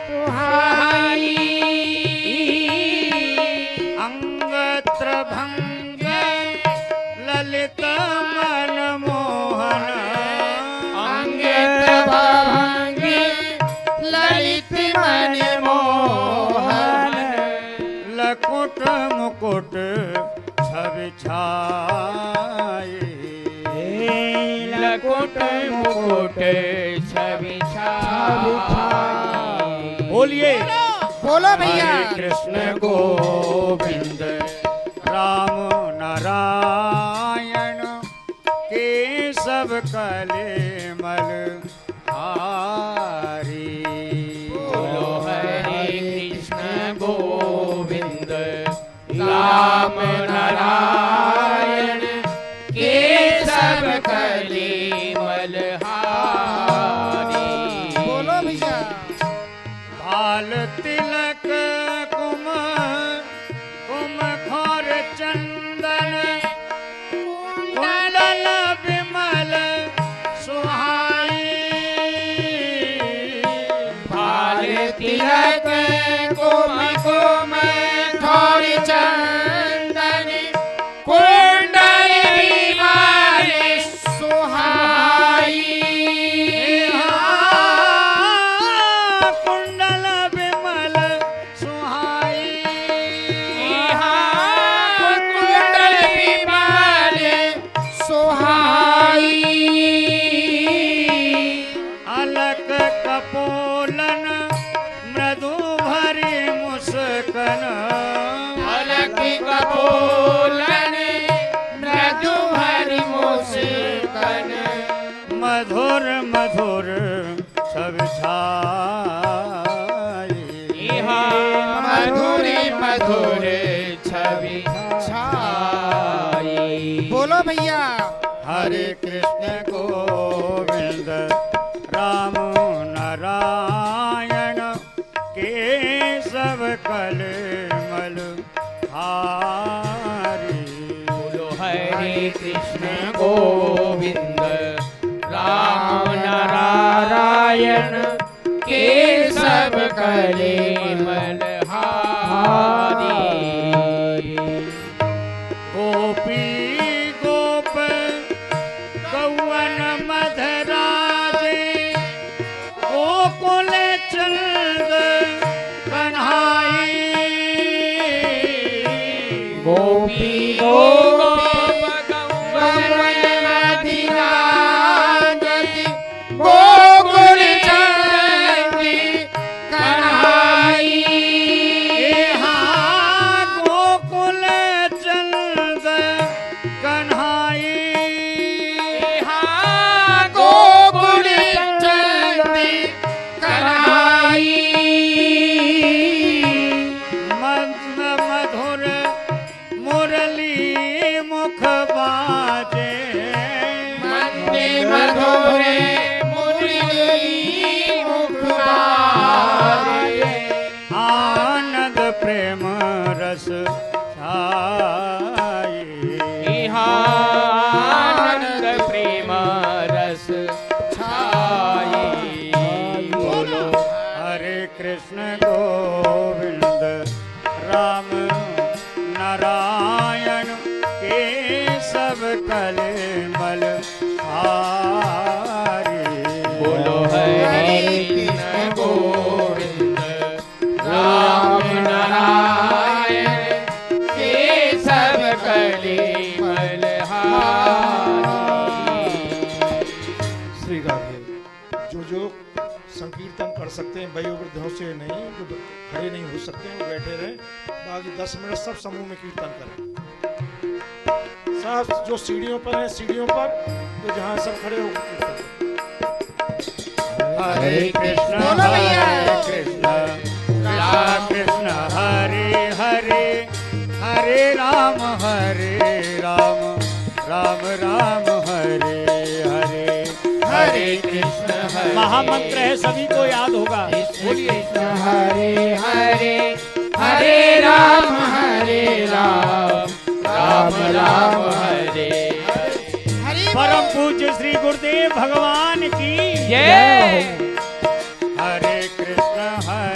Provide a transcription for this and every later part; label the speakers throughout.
Speaker 1: सुहाई
Speaker 2: अंगत्र भंग ललित मनमोहन
Speaker 1: अंगत्र भंग ललित मनमोहन
Speaker 2: लकुट मुकुट छवि छाए
Speaker 1: लकुट मुकुट छवि छाई।
Speaker 2: बोलिए
Speaker 1: बोलो भैया।
Speaker 2: हरे कृष्ण गोविंद राम नारायण केशव कलेमल हारी।
Speaker 1: बोलो हरे कृष्ण गोविंद राम नारायण केशव कलेमल हारी। बोलो भैया।
Speaker 2: बाल तिलक कुम कुम खोर चंदन कुंडल विमल सुहाई।
Speaker 1: बाल तिलक कुम कुम खोर चंदन कुंडल विमल सुहाई।
Speaker 2: कुंडल विमल सुहाई।
Speaker 1: कुंडल विमल सुहाई।
Speaker 2: अलक कपोलन मृदु भरी मुस्कन
Speaker 1: अलक कपोलन मृदु भरी मुस्कन
Speaker 2: मधुर मधुर सब छाई।
Speaker 1: मधुर मधुर छवि छाई। बोलो भैया।
Speaker 2: हरे कृष्ण गोविंद राम नारायण केशव कलेमल हारी।
Speaker 1: बोलो हरे कृष्ण गोविंद राम नारायण केशव कलेमल हारी।
Speaker 2: गोपी गोप गौवन मधराजे गोकुल चंद कन्हाई।
Speaker 1: गोपी गोप गौवन मधिराजति गोकुल चंदी कन्हाई।
Speaker 2: गोकुल चंद कन्हाई।
Speaker 1: गोकुल चंदी कन्हाई।
Speaker 2: मंद मधुर मुरली मुख बाजे
Speaker 1: मंदे मधुर मुरली मुख बाजे।
Speaker 2: आनंद प्रेम रस छाई।
Speaker 1: आनंद प्रेम रस छाई। बोलो
Speaker 2: हरे कृष्ण गोविंद राम नारायण केशव कलेमल हारी।
Speaker 1: बोलो हरे कृष्ण गोविंद राम नारायण केशव कलेमल हारी।
Speaker 3: श्री राधे। जो संकीर्तन कर सकते हैं वयोवृद्धों से नहीं, जो खड़े नहीं हो सकते हैं वो बैठे रहें। बाकी 10 मिनट सब समूह में कीर्तन करें। सब जो सीढ़ियों पर हैं सीढ़ियों पर, तो जहाँ सब खड़े हो कीर्तन करें।
Speaker 2: हरे कृष्ण राम कृष्ण हरे हरे हरे राम राम राम हरे हरे।
Speaker 1: हरे कृष्ण हरे
Speaker 2: महामंत्र है, सभी को याद होगा।
Speaker 1: बोलिए हरे हरे हरे राम राम राम हरे
Speaker 2: परम पूज्य श्री गुरुदेव भगवान की
Speaker 1: जय।
Speaker 2: हरे कृष्ण हरे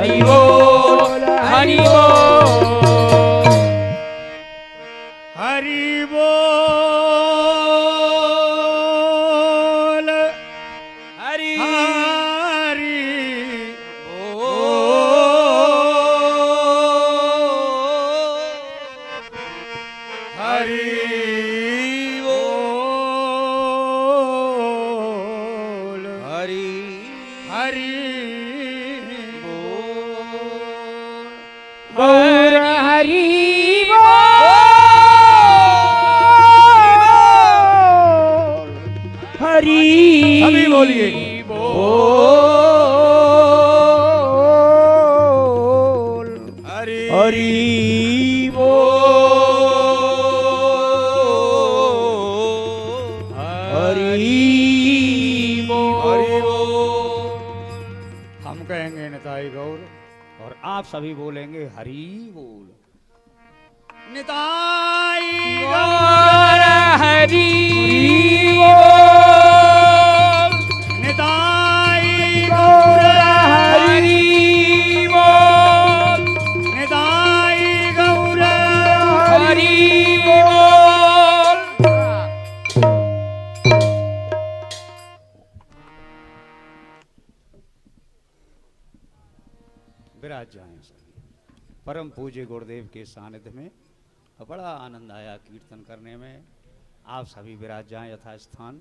Speaker 1: हरि बोल हरि बोल
Speaker 2: हरि बोल
Speaker 1: हरि
Speaker 2: हरि हरि बोल
Speaker 1: हरि
Speaker 2: हरि
Speaker 1: बोल हरि
Speaker 4: हरि
Speaker 2: सभी बोलिए।
Speaker 4: बोल
Speaker 1: हरि
Speaker 4: हरि
Speaker 2: हम कहेंगे निताई गौर और आप सभी बोलेंगे हरि बोल। निताई
Speaker 1: गौर हरि
Speaker 2: बोल निताई गौर
Speaker 1: हरि बोल
Speaker 2: निताई गौर
Speaker 1: हरि बोल
Speaker 2: विराज जाएं सभी। परम पूज्य गुरुदेव के सानिध्य में बड़ा आनंद आया कीर्तन करने में। आप सभी विराज जाएं यथास्थान।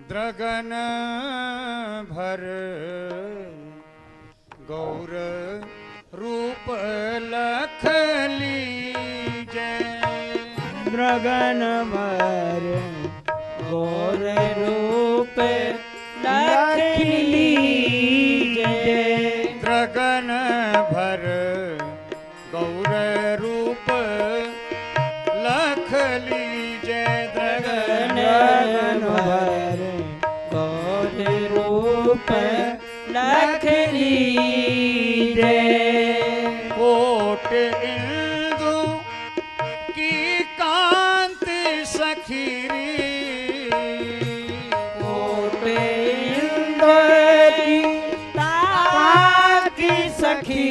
Speaker 2: द्रगन भर गौर रूप लख लीजे
Speaker 4: द्रगन भर गौर रूप लख लीजे
Speaker 2: द्रगन भर गौर रूप लख लीजे द्रगन
Speaker 4: भर गौर रूप लख लीजे
Speaker 2: कोट इंदु की कांति सखीरी
Speaker 4: कोट इंद्र की ताकी सखी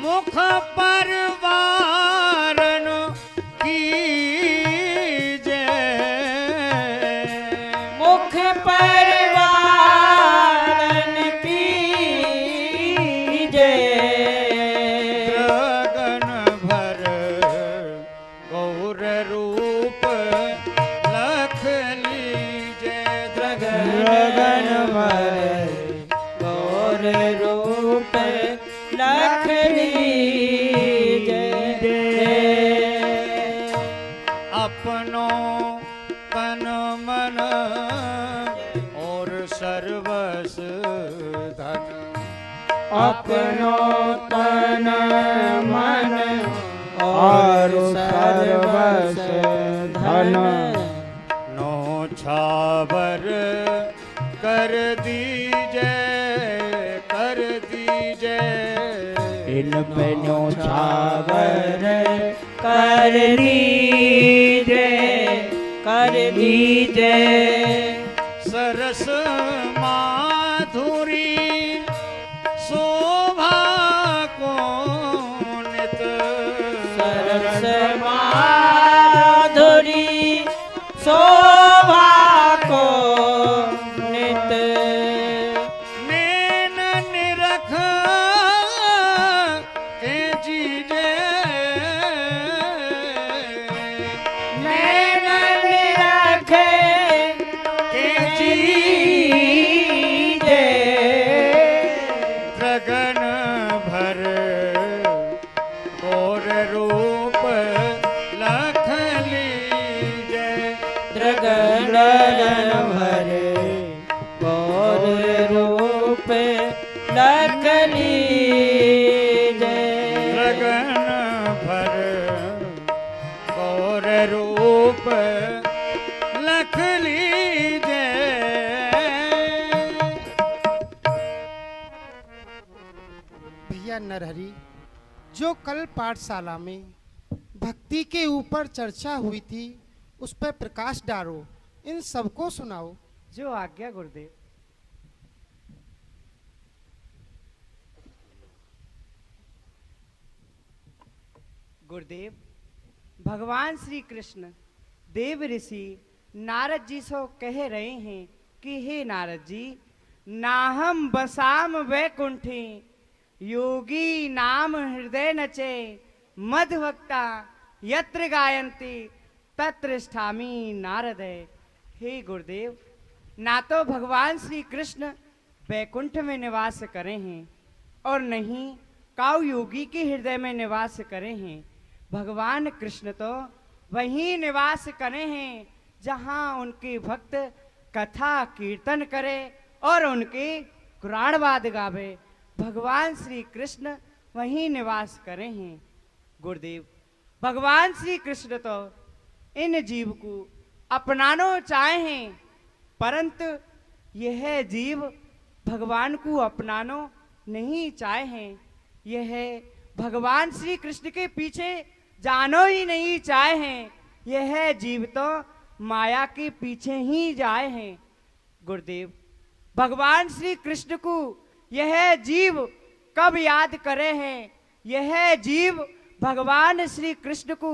Speaker 2: मुख पर वारण की जय
Speaker 4: मुख पर वारण की जय
Speaker 2: गगन भर गौर रूप लख लीजे
Speaker 4: गगन भर गौर रूप लख लीजे
Speaker 2: अपनो तन मन और सर्वस धन
Speaker 4: अपनो तन मन और सर्वस धन
Speaker 2: नो छावर कर दीजे कर दीजे
Speaker 4: इन पे न्योछावर कर दीजे कर दीजे
Speaker 2: सरस माधुरी शोभा को नित
Speaker 4: सरस माधुरी शोभा को नित
Speaker 2: नैन निरख के जीजे
Speaker 4: नैन निरखे
Speaker 2: के
Speaker 4: जीजे
Speaker 2: गगन भर गौर रूप लख लीजे
Speaker 4: द्रगन भर गौर रूप लख लीजे
Speaker 2: गगन भर गौर रूप लख लीजे
Speaker 5: भैया नरहरि जो कल पाठशाला में भक्ति के ऊपर चर्चा हुई थी, उस पर प्रकाश डालो, इन सबको सुनाओ।
Speaker 4: जो आज्ञा गुरुदेव। गुरुदेव, भगवान श्री कृष्ण देव ऋषि नारद जी से कह रहे हैं कि हे नारद जी, नाहम बसाम वैकुंठी योगी नाम हृदय नचे मधभक्ता यत्र गायन्ति तत्र स्थामी नारद है। हे गुरुदेव, ना तो भगवान श्री कृष्ण वैकुंठ में निवास करे हैं और नहीं काउ योगी के हृदय में निवास करे हैं। भगवान कृष्ण तो वहीं निवास करे हैं जहां उनके भक्त कथा कीर्तन करे और उनके कुरानवाद गावे। भगवान श्री कृष्ण वहीं निवास करे हैं। गुरुदेव, भगवान श्री कृष्ण तो इन जीव को अपनानो चाहे हैं, परंतु यह जीव भगवान को अपनानो नहीं चाहे हैं। यह भगवान श्री कृष्ण के पीछे जानो ही नहीं चाहे हैं। यह जीव तो माया के पीछे ही जाए हैं। गुरुदेव, भगवान श्री कृष्ण को यह जीव कब याद करे हैं? यह जीव भगवान श्री कृष्ण को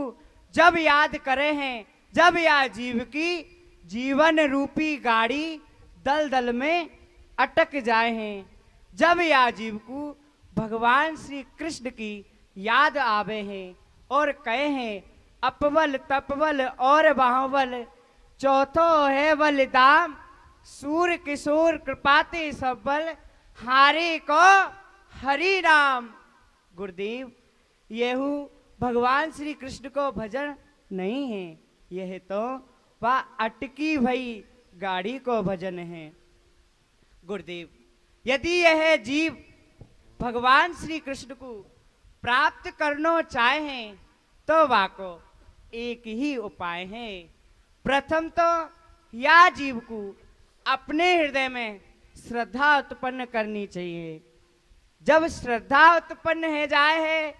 Speaker 4: जब याद करे हैं जब यह जीव की जीवन रूपी गाड़ी दलदल में अटक जाए हैं, जब यह जीव को भगवान श्री कृष्ण की याद आवे हैं और कहे हैं अपबल तपबल और बाहुबल चौथो है बल दाम सूर किशोर कृपाते सब बल हारे को हरि राम। गुरुदेव, यह भगवान श्री कृष्ण को भजन नहीं है, यह तो वह अटकी भई गाड़ी को भजन है। गुरुदेव, यदि यह जीव भगवान श्री कृष्ण को प्राप्त करना चाहे तो वाको एक ही उपाय है। प्रथम तो या जीव को अपने हृदय में श्रद्धा उत्पन्न करनी चाहिए। जब श्रद्धा उत्पन्न हो जाए है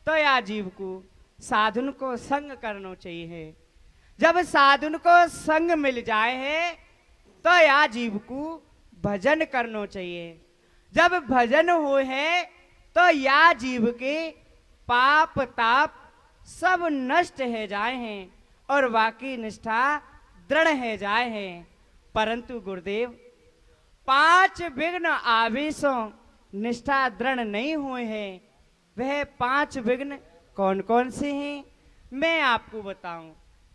Speaker 4: तो या जीव को साधुन को संग करना चाहिए। जब साधुन को संग मिल जाए है तो या जीव को भजन करना चाहिए। जब भजन हो है तो या जीव के पाप ताप सब नष्ट हो जाए हैं और वाकी निष्ठा दृढ़ हो जाए हैं। परंतु गुरुदेव, 5 विघ्न आवेशों निष्ठा दृढ़ नहीं हुए हैं। वह 5 विघ्न कौन कौन से हैं मैं आपको बताऊं।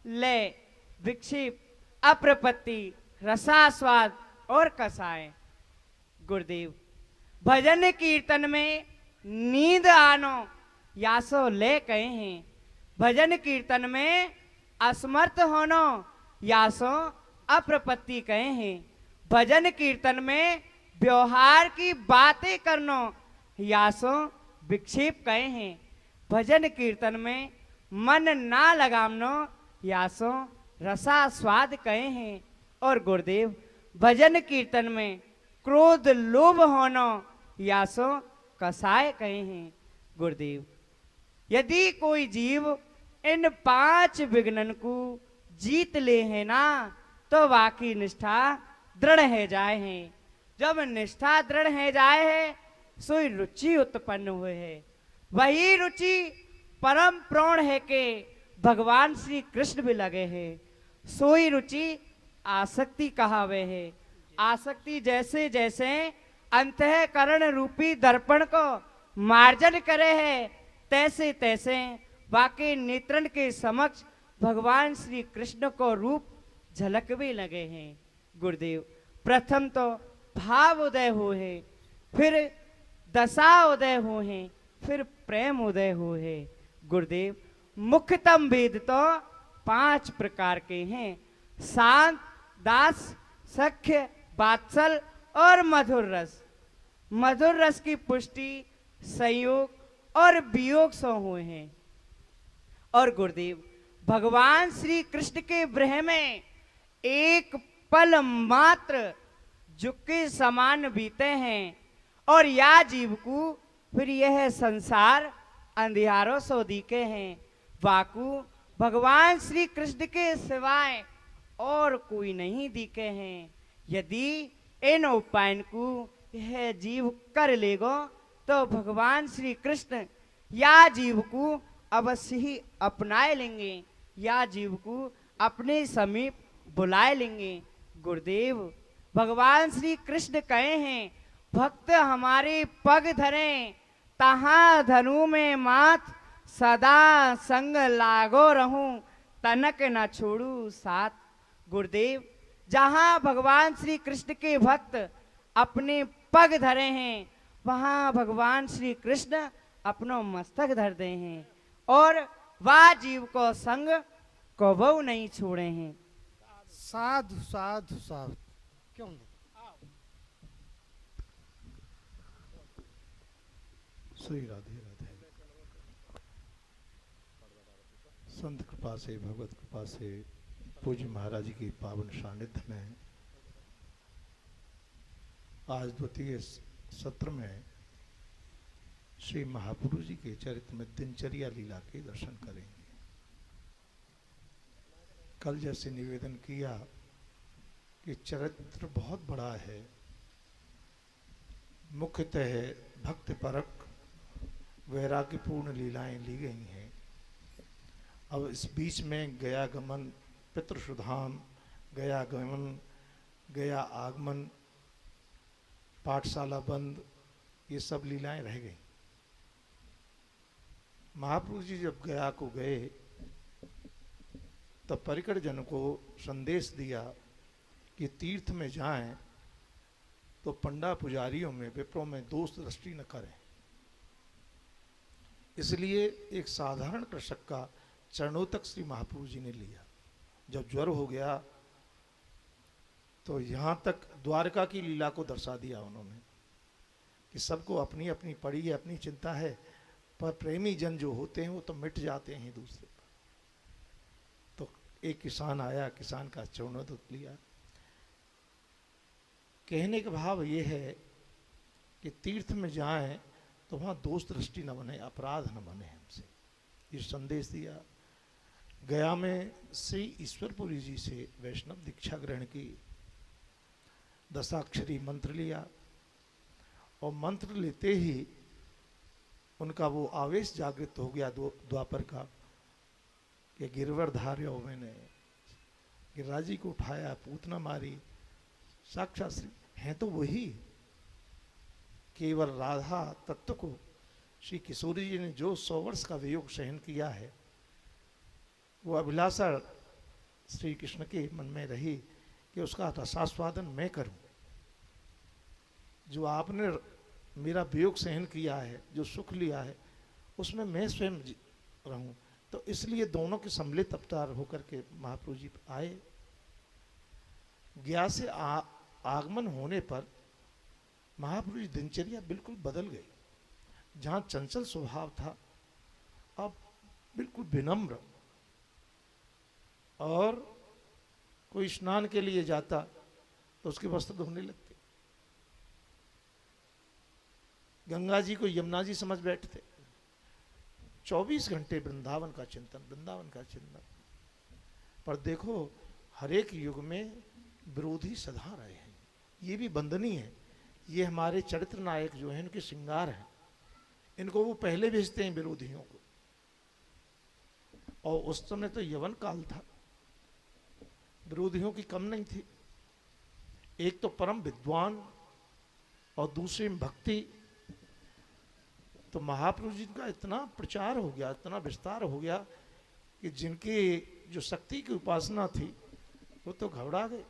Speaker 4: लय, विक्षेप, अप्रपत्ति, रसास्वाद और कसाय। गुरुदेव, भजन कीर्तन में नींद आनो यासो ले कहे हैं। भजन कीर्तन में असमर्थ होनो यासो अप्रपत्ति कहे हैं। भजन कीर्तन में व्यवहार की बातें करनो यासो विक्षेप कहे हैं। भजन कीर्तन में मन ना लगामनो यासो रसास्वाद कहे हैं। और गुरुदेव, भजन कीर्तन में क्रोध लोभ होनो यासो कसाय कहे हैं। गुरुदेव, यदि कोई जीव इन 5 विघ्नन को जीत ले है ना तो वाकी निष्ठा दृढ़ है जाए हैं। जब निष्ठा दृढ़ है जाए है सोई रुचि उत्पन्न हुए है। वही रुचि परम प्राण है के भगवान श्री कृष्ण भी लगे हैं। सोई रुचि आसक्ति कहावे है। आसक्ति जैसे जैसे अंतःकरण रूपी दर्पण को मार्जन करे है तैसे तैसे वाके नेत्रन के समक्ष भगवान श्री कृष्ण को रूप झलक भी लगे हैं। गुरुदेव, प्रथम तो भाव उदय हो है, फिर दशा उदय हो है, फिर प्रेम उदय हो है। गुरुदेव, मुख्यतम भेद तो 5 प्रकार के हैं। शांत, दास, सख्य, वात्सल और मधुर रस। मधुर रस की पुष्टि संयोग और वियोग से हुए हैं। और गुरुदेव, भगवान श्री कृष्ण के ब्रह में एक पल मात्र जुग के समान बीते हैं और या जीव को फिर यह संसार अंधियारों से दिखे हैं। वाकु भगवान श्री कृष्ण के सिवाय और कोई नहीं दिखे हैं। यदि इन उपाय को यह जीव कर लेगो तो भगवान श्री कृष्ण या जीव को अवश्य ही अपनाए लेंगे, या जीव को अपने समीप बुलाए लेंगे। गुरुदेव भगवान श्री कृष्ण कहे हैं, भक्त हमारे पग धरें तहाँ धनु में मात, सदा संग लागो रहूं तनक न छोड़ू साथ। गुरुदेव जहाँ भगवान श्री कृष्ण के भक्त अपने पग धरे हैं, वहाँ भगवान श्री कृष्ण अपनो मस्तक धर दे हैं और वह जीव को संग कबहू नहीं छोड़े हैं।
Speaker 5: साधु साधु साधु। क्यों नहीं?
Speaker 3: श्री राधे राधे। संत कृपा से, भगवत कृपा से, पूज्य महाराज जी की पावन सानिध्य में आज द्वितीय सत्र में श्री महापुरुष जी के चरित्र में दिनचर्या लीला के दर्शन करेंगे। कल जैसे निवेदन किया कि चरित्र बहुत बड़ा है, मुख्यतः भक्ति परक वैराग्यपूर्ण लीलाएं ली गई हैं। अब इस बीच में गया गमन, पितृसुधाम, गया गमन, गया आगमन, पाठशाला बंद, ये सब लीलाएं रह गई। महापुरुष जी जब गया को गए तब परिकर जन को संदेश दिया कि तीर्थ में जाएं तो पंडा पुजारियों में, विप्रों में दोष दृष्टि न करें। इसलिए एक साधारण कृषक का चरणों तक श्री महापुरुष जी ने लिया। जब ज्वर हो गया तो यहाँ तक द्वारका की लीला को दर्शा दिया उन्होंने कि सबको अपनी अपनी पड़ी है, अपनी चिंता है, पर प्रेमी जन जो होते हैं वो तो मिट जाते हैं दूसरे पर। तो एक किसान आया, किसान का चरणों तक लिया। कहने का भाव ये है कि तीर्थ में जाएं तो वहाँ दोष दृष्टि न बने, अपराध न बने हमसे, ये संदेश दिया। गया में श्री ईश्वरपुरी जी से वैष्णव दीक्षा ग्रहण की, दशाक्षरी मंत्र लिया और मंत्र लेते ही उनका वो आवेश जागृत हो गया द्वापर का कि गिरवर धार्यो मैंने, गिरिराज जी को उठाया, पूतना मारी। साक्षात श्री हैं तो वही, केवल राधा तत्व को श्री किशोरी जी ने जो 100 वर्ष का वियोग सहन किया है, वो अभिलाषा श्री कृष्ण के मन में रही कि उसका रसास्वादन मैं करूं। जो आपने मेरा वियोग सहन किया है, जो सुख लिया है, उसमें मैं स्वयं रहूं। तो इसलिए दोनों के सम्मिलित अवतार होकर के महाप्रभु जी आए। गया से आगमन होने पर महाप्रभु जी दिनचर्या बिल्कुल बदल गई। जहां चंचल स्वभाव था, अब बिल्कुल विनम्र, और कोई स्नान के लिए जाता तो उसके वस्त्र धोने लगते। गंगा जी को यमुना जी समझ बैठते। 24 घंटे वृंदावन का चिंतन, वृंदावन का चिंतन। पर देखो, हर एक युग में विरोधी सदा रहे हैं। ये भी बंदनी है। ये हमारे चरित्र नायक जो हैं, इनके श्रृंगार हैं। इनको वो पहले भेजते हैं विरोधियों को। और उस समय तो यवन काल था, विरोधियों की कम नहीं थी। एक तो परम विद्वान और दूसरे में भक्ति। तो महाप्रभु जी का इतना प्रचार हो गया, इतना विस्तार हो गया कि जिनकी जो शक्ति की उपासना थी वो तो घबरा गए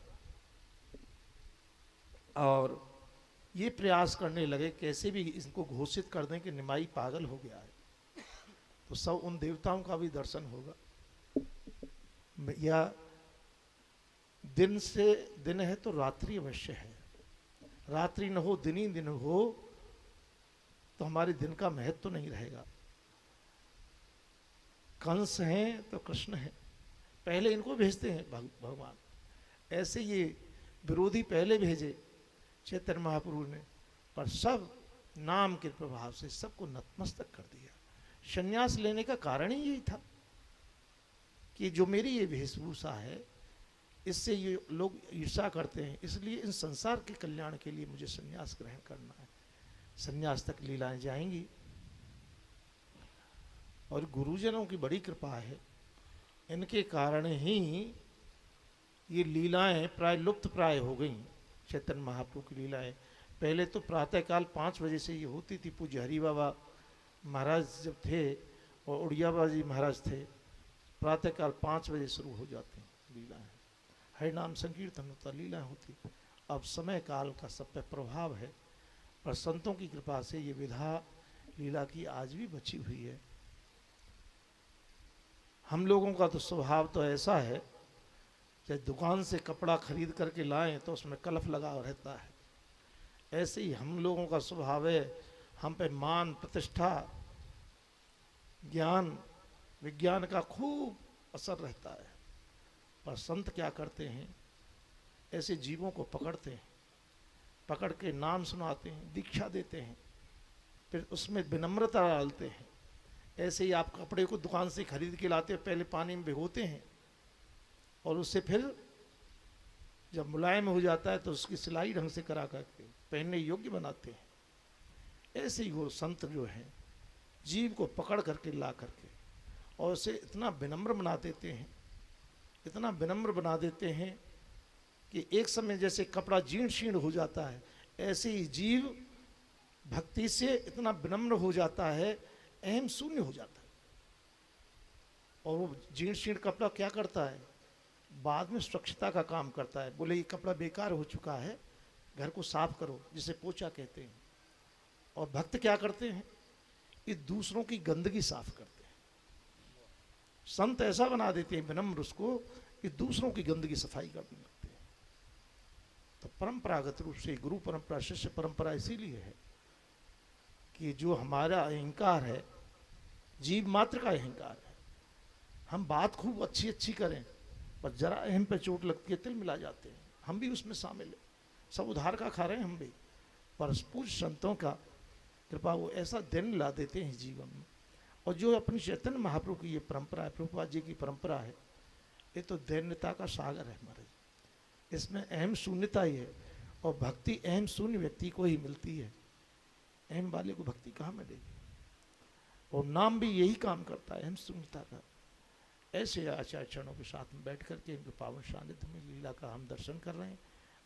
Speaker 3: और ये प्रयास करने लगे कैसे भी इनको घोषित कर दें कि निमाई पागल हो गया है। तो सब उन देवताओं का भी दर्शन होगा। या दिन से दिन है तो रात्रि अवश्य है, रात्रि न हो दिन ही दिन हो तो हमारे दिन का महत्व तो नहीं रहेगा। कंस हैं तो कृष्ण हैं, पहले इनको भेजते हैं भगवान। ऐसे ये विरोधी पहले भेजे चैतन्य महाप्रभु ने, पर सब नाम के प्रभाव से सबको नतमस्तक कर दिया। संन्यास लेने का कारण ही यही था कि जो मेरी ये वेशभूषा है इससे ये लोग ईर्षा करते हैं, इसलिए इन संसार के कल्याण के लिए मुझे संन्यास ग्रहण करना है। संन्यास तक लीलाएं जाएंगी और गुरुजनों की बड़ी कृपा है, इनके कारण ही ये लीलाएं प्राय लुप्त प्राय हो गई। चैतन्य महाप्रभु की लीलाएं पहले तो प्रातःकाल 5 बजे से ये होती थी। पूज्य हरि बाबा महाराज जब थे और उड़िया बाबा जी महाराज थे, प्रातःकाल 5 बजे शुरू हो जाती लीलाएं, हरि नाम संकीर्तन होता, लीलाएं होती। अब समय काल का सब पे प्रभाव है, पर संतों की कृपा से ये विधा लीला की आज भी बची हुई है। हम लोगों का तो स्वभाव तो ऐसा है, चाहे दुकान से कपड़ा खरीद करके लाएं तो उसमें कलफ लगा रहता है, ऐसे ही हम लोगों का स्वभाव है। हम पे मान प्रतिष्ठा ज्ञान विज्ञान का खूब असर रहता है, पर संत क्या करते हैं, ऐसे जीवों को पकड़ते हैं, पकड़ के नाम सुनाते हैं, दीक्षा देते हैं, फिर उसमें विनम्रता डालते हैं। ऐसे ही आप कपड़े को दुकान से खरीद के लाते हो, पहले पानी में भिगोते हैं और उससे फिर जब मुलायम हो जाता है तो उसकी सिलाई ढंग से करा करके पहनने योग्य बनाते हैं। ऐसे ही वो संत जो हैं जीव को पकड़ करके ला करके और उसे इतना विनम्र बना देते हैं, इतना विनम्र बना देते हैं कि एक समय जैसे कपड़ा जीर्ण शीर्ण हो जाता है, ऐसे ही जीव भक्ति से इतना विनम्र हो जाता है, अहम शून्य हो जाता है। और वो जीर्ण शीर्ण कपड़ा क्या करता है, बाद में स्वच्छता का काम करता है। बोले ये कपड़ा बेकार हो चुका है, घर को साफ करो, जिसे पोछा कहते हैं। और भक्त क्या करते हैं, ये दूसरों की गंदगी साफ करते हैं। संत ऐसा बना देते हैं विनम्र उसको कि दूसरों की गंदगी सफाई करने लगते हैं। तो परंपरागत रूप से गुरु परंपरा शिष्य परंपरा इसीलिए है कि जो हमारा अहंकार है, जीव मात्र का अहंकार है, हम बात खूब अच्छी अच्छी करें पर जरा अहम पे चोट लगती है, तिल मिला जाते हैं। हम भी उसमें शामिल हैं, सब उधार का खा रहे हैं हम भी, पर पूज्य संतों का कृपा वो ऐसा दिन ला देते हैं जीवन में। और जो अपनी चैतन्य महाप्रभु की ये परंपरा है, प्रभुपाद जी की परंपरा है, ये तो दैन्यता का सागर है हमारे। इसमें अहम शून्यता ही है, और भक्ति अहम शून्य व्यक्ति को ही मिलती है, अहम वाले को भक्ति कहाँ मिलेगी। और नाम भी यही काम करता है, अहम शून्यता का। ऐसे आचार्य चरणों के साथ में बैठ करके इनके पावन सानिध्य में लीला का हम दर्शन कर रहे हैं।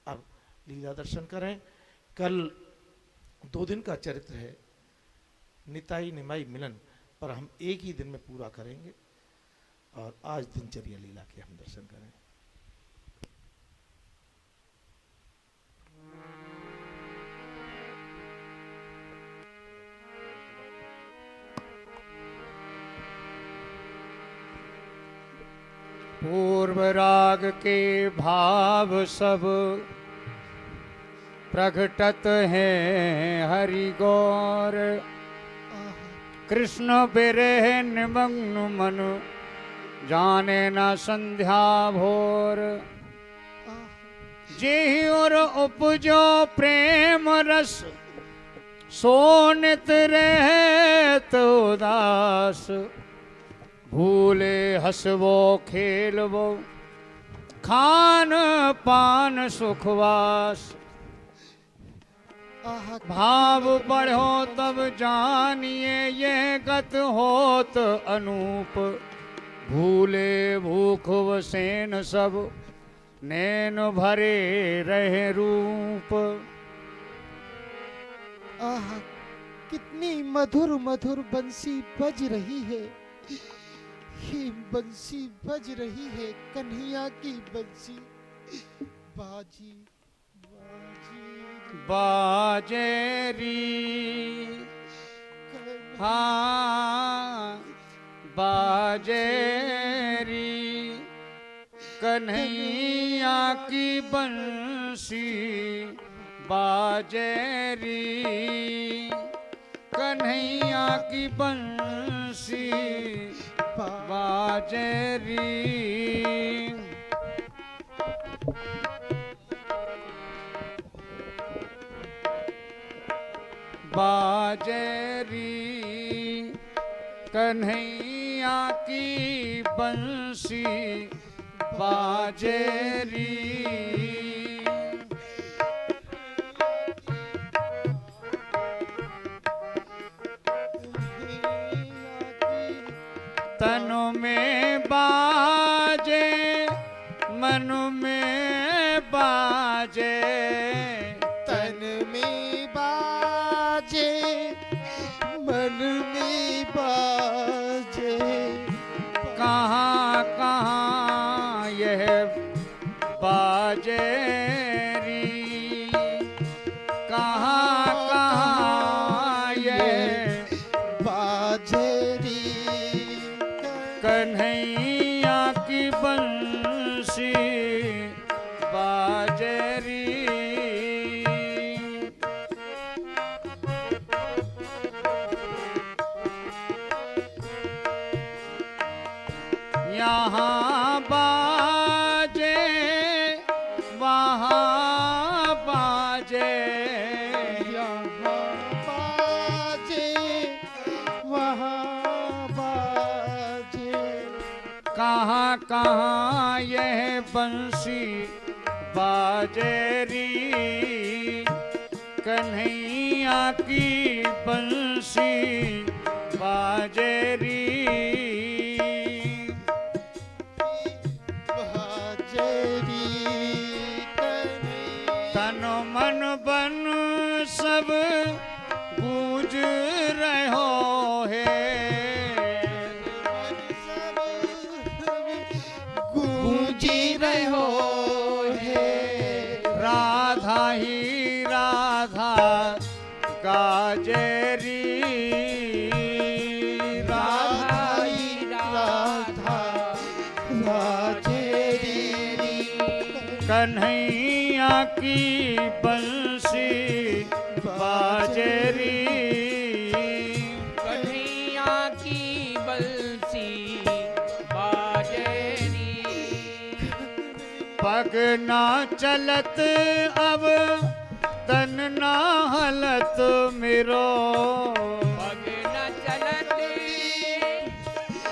Speaker 3: अब लीला दर्शन करें। कल 2 दिन का चरित्र है, निताई निमाई मिलन, पर हम एक ही दिन में पूरा करेंगे। और आज दिनचर्या लीला के हम दर्शन करें।
Speaker 1: पूर्व राग के भाव सब प्रगटत हैं हरि गौर, कृष्ण बिरह निमग्न मन जाने न संध्या भोर। जेहि और उपजो प्रेम रस सोनित रहत उदास, भूले हसवो खेलवो खान पान सुखवास। भाव बढ़ो तब जानिए ये गत होत अनूप, भूले भूख वसेन सब नैन भरे रहे रूप।
Speaker 5: आह, कितनी मधुर मधुर बंसी बज रही है, ये बंसी बज रही है कन्हैया की बंसी। बाजी बाजी
Speaker 1: बाजेरी, हाँ बाजेरी, कन्हैया की बंसी बाजेरी, कन्हैया की बंसी बाजेरी। बाजेरी कन्हैया
Speaker 2: कन्हैया की बंसी बाजेरी। तन में बाजे मन में बाजे,
Speaker 5: तन में बाजे मन में बाजे,
Speaker 2: कहाँ कहाँ यह बाजेरी, कहाँ कहाँ यह
Speaker 5: बाजेरी।
Speaker 2: कन्हैया की बंसी बाजेरी। यहाँ बाजे वहाँ बाजे,
Speaker 5: यहाँ बाजे वहाँ बाजे,
Speaker 2: कहाँ कहाँ यह बंसी बाजेरी। कन्हैया की बंसी बाजेरी।
Speaker 5: बाजेरी।
Speaker 2: तन मन बन सब गूंज रहो है,
Speaker 5: गूंजी रहो है,
Speaker 2: राधा ही राधा गाजेरी।
Speaker 5: राधा ही राधा राजेरी।
Speaker 2: कन्हैया की बंसी बाजेरी।
Speaker 1: कन्हैया की बंसी बाजेरी।
Speaker 2: पग ना चलत अब तन ना हलत मेरो,
Speaker 1: पग न चलत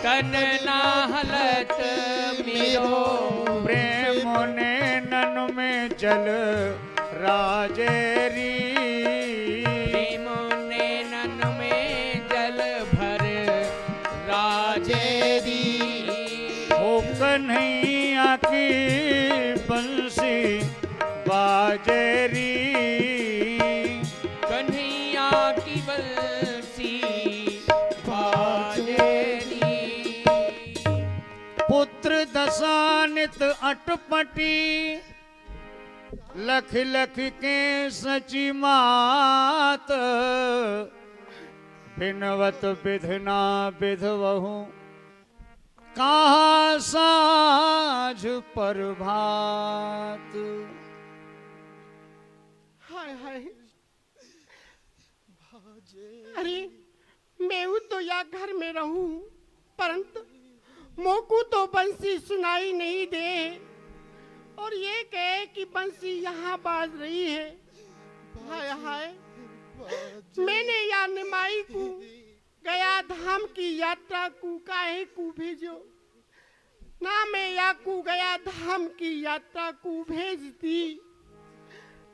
Speaker 1: तन ना हलत मेरो।
Speaker 2: प्रेम ने नन में जल राजेरी।
Speaker 1: प्रेम ने नन में जल भर राजेरी।
Speaker 2: ओ कन्हैया की बंसी बाजेरी।
Speaker 1: कन्हैया की बंसी बाजेरी।
Speaker 2: पुत्र दशानित अटपटी, लख लख के सची मात। बिनवत विधना विधवहु कहा साझ प्रभात।
Speaker 6: हाय हाय, अरे मैं तो या घर में रहूं, परंतु मोकू तो बंसी सुनाई नहीं दे और ये कहे कि बंसी यहाँ बाज रही है। हाय हाय, मैंने या निमाई को गया धाम की यात्रा को काहे को भेजो ना, मैं या को गया धाम की यात्रा को भेजती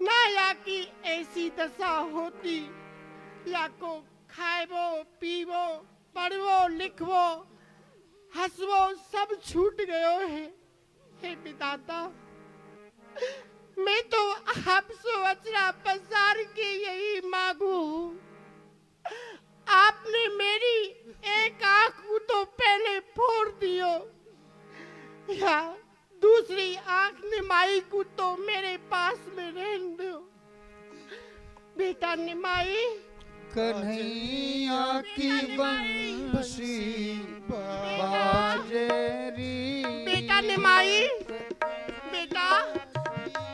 Speaker 6: ना, या की ऐसी दशा होती, या को खाएबो पीबो पढ़वो लिखवो हंसवो सब छूट गयो है। हे विधाता, मैं तो आपसे वचरा पसार के यही मांगू हूँ। आपने मेरी एक आंख को तो पहले फोड़ दियो, या दूसरी आंख निमाई को तो मेरे पास में रहने दो। बेटा निमाई,
Speaker 2: कन्हैया की बंसी बाजेरी।
Speaker 6: बेटा निमाई, बेटा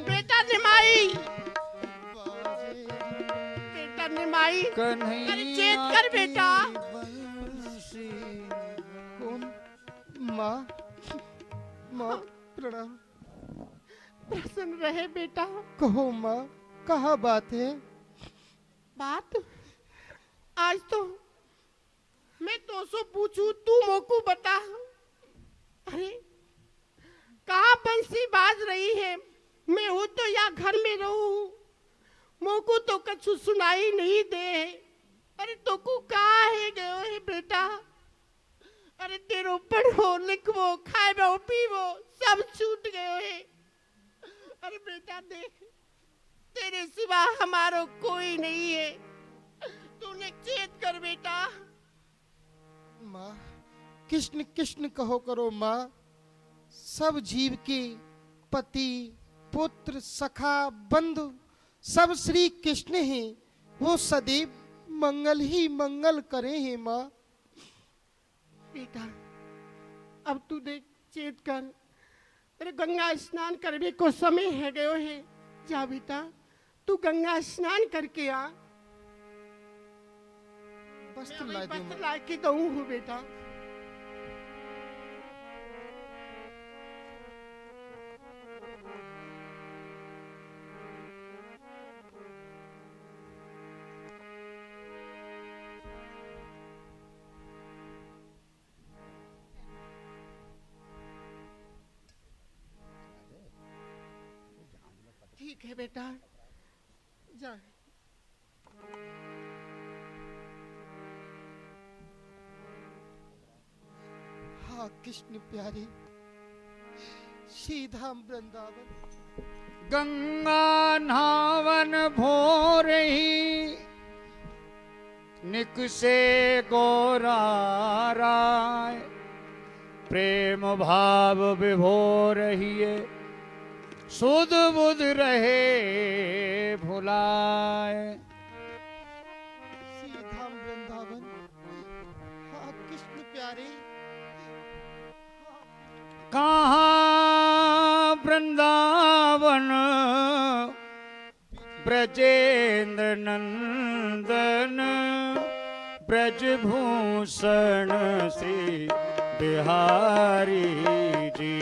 Speaker 6: बेटा निमाई, बेटा निमाई, अरे चेत कर बेटा।
Speaker 2: बंसी।
Speaker 5: कौन? माँ, माँ प्रणाम।
Speaker 6: प्रसन्न रहे बेटा।
Speaker 5: कहो माँ, कहाँ बात है?
Speaker 6: बात आज तो मैं तो सो पूछू, तू मोको बता। अरे कहाँ बंसी बाज रही है? मैं हूँ तो या घर में रहूं, मोको तो कछु सुनाई नहीं दे। अरे तो को कहाँ है गयो है बेटा? अरे तेरो पढ़ो लिखवो खाएबो पीवो सब छूट गयो है। अरे बेटा देख, तेरे सिवा हमारो कोई नहीं है, तूने चेत कर बेटा।
Speaker 5: माँ, कृष्ण कृष्ण कहो करो माँ। सब जीव के पति पुत्र सखा बंधु सब श्री कृष्ण हैं। वो सदैव मंगल ही मंगल करे हैं माँ।
Speaker 6: बेटा अब तू देख चेत कर, तेरे गंगा स्नान करने को समय है गयो है। जा बेटा तू गंगा स्नान करके आ।
Speaker 5: वस्त्र
Speaker 6: मैं
Speaker 5: ला
Speaker 6: अभी
Speaker 5: दूं
Speaker 6: वस्त्र
Speaker 5: माँ।
Speaker 6: ला के दूं हूँ बेटा। ठीक है बेटा, जा।
Speaker 5: हाँ कृष्ण प्यारे, श्री धाम वृंदावन।
Speaker 2: गंगा नावन भोर ही निकसे गोरा राय, प्रेम भाव विभोर हिये सुध बुध रहे भुलाए।
Speaker 5: श्री धाम वृंदावन। हाँ कृष्ण प्यारे।
Speaker 2: कहाँ वृंदावन ब्रजेंद्र नंदन, ब्रजभूषण श्री बिहारी जी।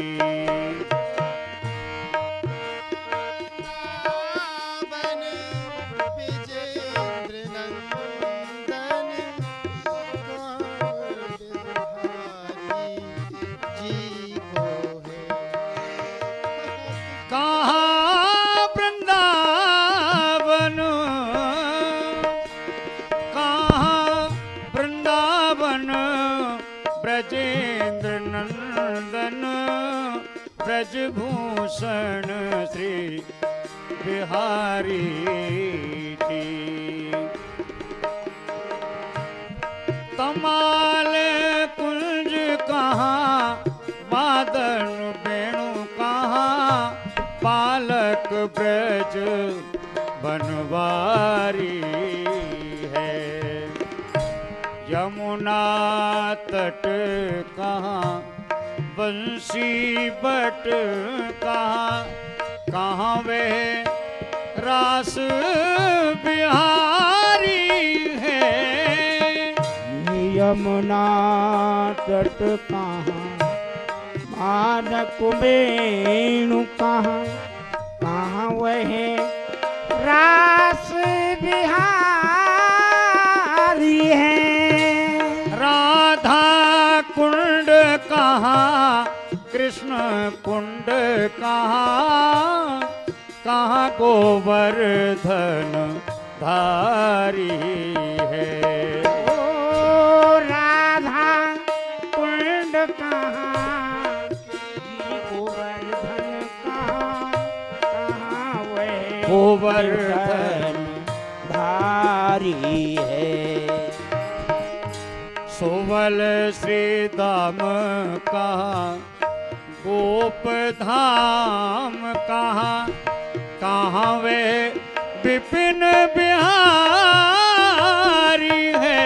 Speaker 2: कहाँ वृंदावन, कहाँ वृंदावन ब्रजेंद्र नंदन, ब्रजभूषण श्री बिहारी जी। तमाल कुंज कहाँ, बादन वेणु कहाँ, पालक ब्रज बनवारी है। यमुना तट कहाँ, बंसी बट कहाँ, कहाँ वे रास बिहारी है।
Speaker 7: यमुना तट कहाँ, मादक वेणु कहाँ, कहाँ वह रास बिहारी है।
Speaker 2: राधा कुंड कहाँ, कृष्ण कुंड कहाँ, कहाँ गोवर्धन धारी है।
Speaker 7: ओ राधा कुंड कहाँ, गोवर्धन कहाँ, कहाँ वह
Speaker 2: गोवर्धन
Speaker 7: धारी है।
Speaker 2: सोवल श्री धाम कहाँ, गोप धाम कहाँ, कहाँ वे विपिन बिहारी है।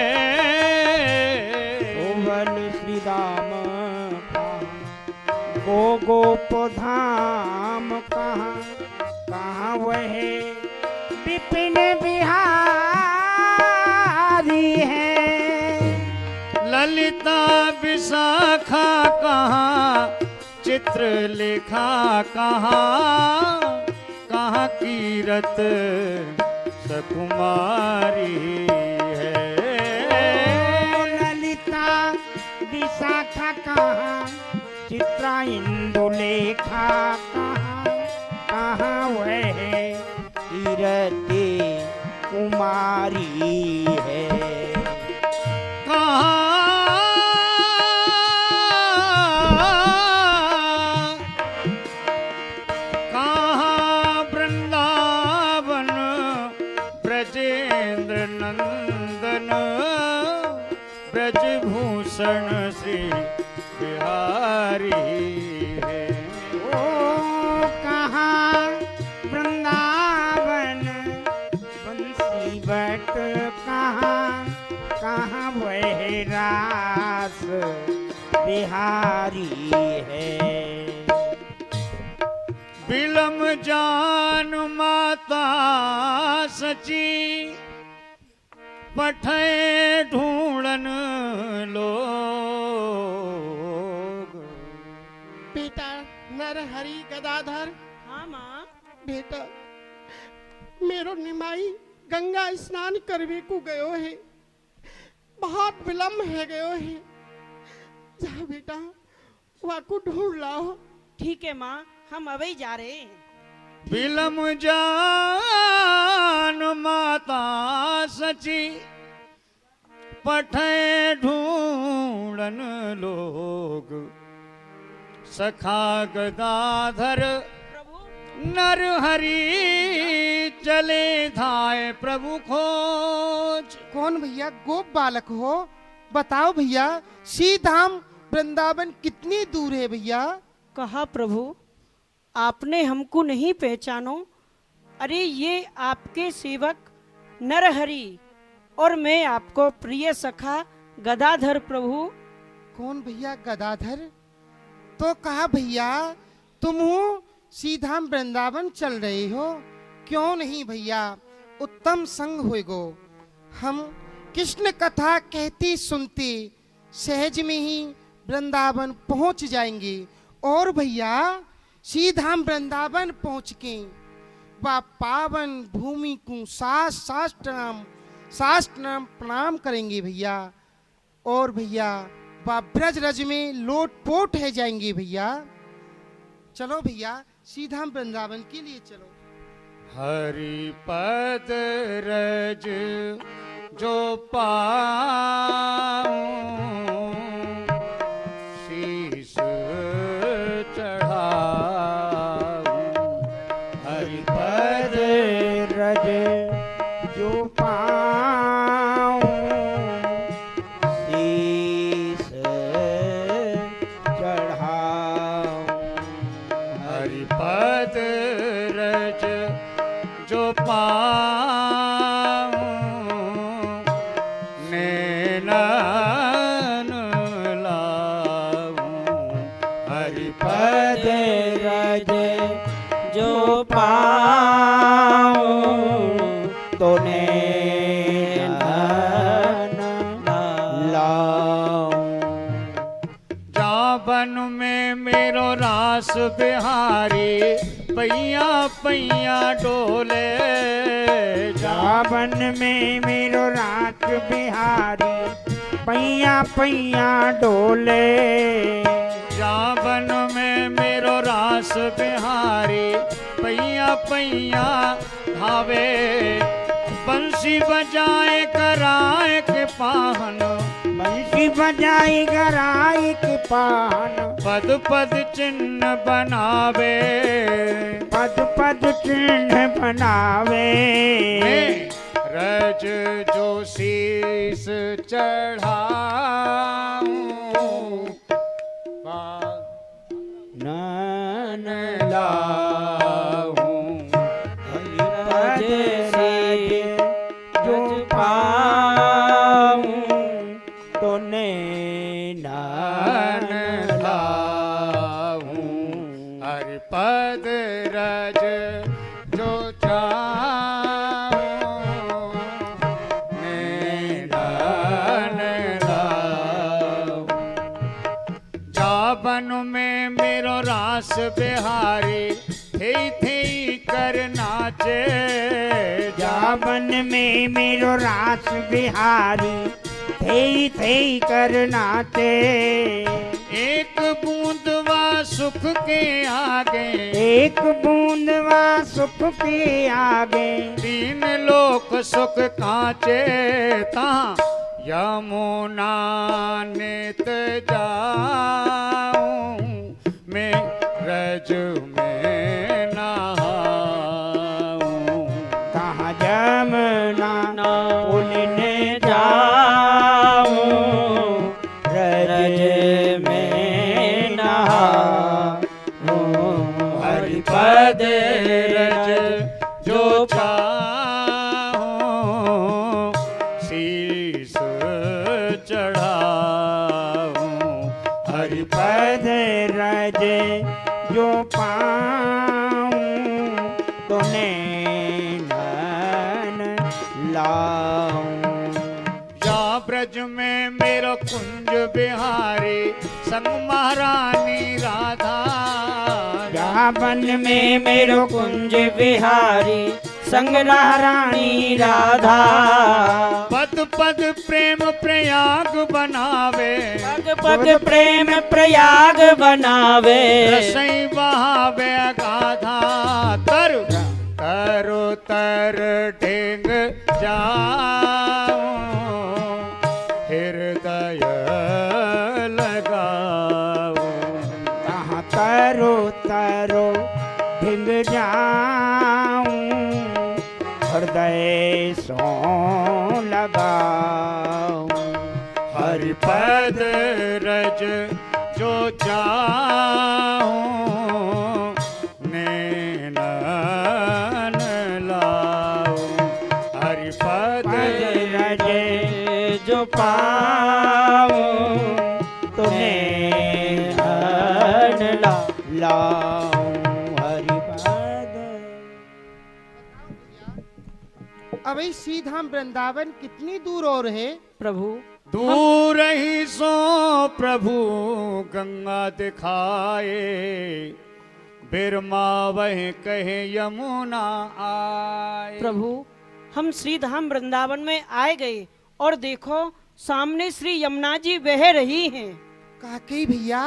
Speaker 7: गोवल श्री राम कहाँ, गोप धाम कहाँ, कहाँ वह विपिन बिहारी है।
Speaker 2: ललिता विशाखा कहाँ, चित्रलेखा कहाँ, कहाँ कीरत सकुमारी है।
Speaker 7: ललिता शाखा कहाँ, चित्रा इंदुलेखा कहाँ, कहाँ वह कीरति कुमारी है।
Speaker 2: कहाँ वृंदावन ब्रजेंद्र नंदन ब्रजभूषण श्री बिहारी है।
Speaker 7: ओ कहाँ वृंदावन बंसी बट कहाँ, कहाँ वह रास बिहारी है।
Speaker 2: बिलम जान माता सची पठे ढूंढन लोग।
Speaker 6: बेटा नरहरि गदाधर।
Speaker 8: हाँ माँ।
Speaker 6: बेटा मेरो निमाई गंगा स्नान करवे को गयो है, बहुत विलम्ब है गयो है। जा बेटा वाकू ढूंढ लाओ।
Speaker 8: ठीक है माँ, हम अभी जा रहे हैं।
Speaker 2: बिलम जान माता सची पठे ढूंढन लोग। सखा गदाधर
Speaker 8: प्रभु
Speaker 2: नर हरि चले धाए प्रभु खोज।
Speaker 5: कौन भैया गोप बालक हो? बताओ भैया, श्रीधाम वृंदावन कितनी दूर है भैया?
Speaker 8: कहा प्रभु, आपने हमको नहीं पहचानो? अरे ये आपके सेवक नरहरि और मैं आपको प्रिय सखा गदाधर प्रभु।
Speaker 5: कौन भैया गदाधर? तो कहा भैया तुम हो श्रीधाम वृंदावन चल रहे हो? क्यों नहीं भैया, उत्तम संग होएगो। हम कृष्ण कथा कहती सुनती सहज में ही वृंदावन पहुंच जाएंगे। और भैया श्रीधाम वृंदावन पहुंच के वह पावन भूमि को साष्टांग प्रणाम करेंगे भैया। और भैया वह ब्रज रज में लोटपोट है जाएंगे भैया। चलो भैया श्रीधाम वृंदावन के लिए चलो।
Speaker 2: हरि पद रज जो पाऊं शीश चढ़ाऊं। हरि पद
Speaker 7: रज जो पाऊं शीस चढ़ाऊं।
Speaker 2: हरि पद रज जो पाऊं नैनन लाऊं। हरि पद
Speaker 7: रज जो पाऊं तो नैनन लाऊं।
Speaker 2: जावन में मेरो रास बिहारी पैया पैया डोले।
Speaker 7: जावन में मेरो रात बिहारी पैया पैया डोले।
Speaker 2: जावन में मेरो रास बिहारी पैया पैया भावे। बंसी बजाए कराए के पाहन
Speaker 7: बंसी बजाई गराई के पान।
Speaker 2: पद पद चिन्ह बनावे।
Speaker 7: पद पद चिन्ह बनावे।
Speaker 2: रज जो शीस चढ़ाऊं
Speaker 7: नन
Speaker 2: लाऊं।
Speaker 7: पद रज जो पाऊं तो नैनन
Speaker 2: लाऊं। हरि पद रज जो चाहूं नैनन लाऊं। जावन में मेरो रास बिहारी थे कर नाचे।
Speaker 7: जावन में मेरो रास बिहारी थे करनाते।
Speaker 2: एक बूंदवा सुख के आगे,
Speaker 7: एक बूंदवा सुख के आगे,
Speaker 2: तीन लोक सुख कांचे ता यमुना नित जाऊं मैं रज में नहाऊं।
Speaker 7: कहाँ जमुना
Speaker 8: ना
Speaker 7: उलने जाऊं, रज में नहाऊं।
Speaker 2: हरिपद रज जो चाहूं शीस चढ़ाऊं। हरिपद
Speaker 7: पद रज जो पाऊं, तो नैनन लाऊं।
Speaker 2: या ब्रज में मेरो कुंज बिहारी संग महारानी राधा।
Speaker 7: यहाँ वन में मेरो कुंज बिहारी संग रानी राधा।
Speaker 2: पद पद प्रेम प्रयाग बनावे,
Speaker 8: पद पद प्रेम प्रयाग बनावे।
Speaker 2: रसई बहावे गाधा। तर तरो तर ढेंग जाऊं हृदय लगाऊं।
Speaker 7: कहाँ तरो तरो ढिंग जाऊं, हृदय सो लगाऊं।
Speaker 2: हरिपद रज जो चाहूं नैनन लाऊं। हरिपद
Speaker 7: पद रज जो पाऊं, तो नैनन लाऊं। हरिपद।
Speaker 5: अभी श्रीधाम वृंदावन कितनी दूर और है?
Speaker 8: प्रभु
Speaker 2: दूर ही सो प्रभु गंगा दिखाए, बिरमा वह कहे यमुना आए।
Speaker 8: प्रभु हम श्रीधाम वृंदावन में आए गए और देखो सामने श्री यमुना जी बह रही हैं।
Speaker 5: काकई भैया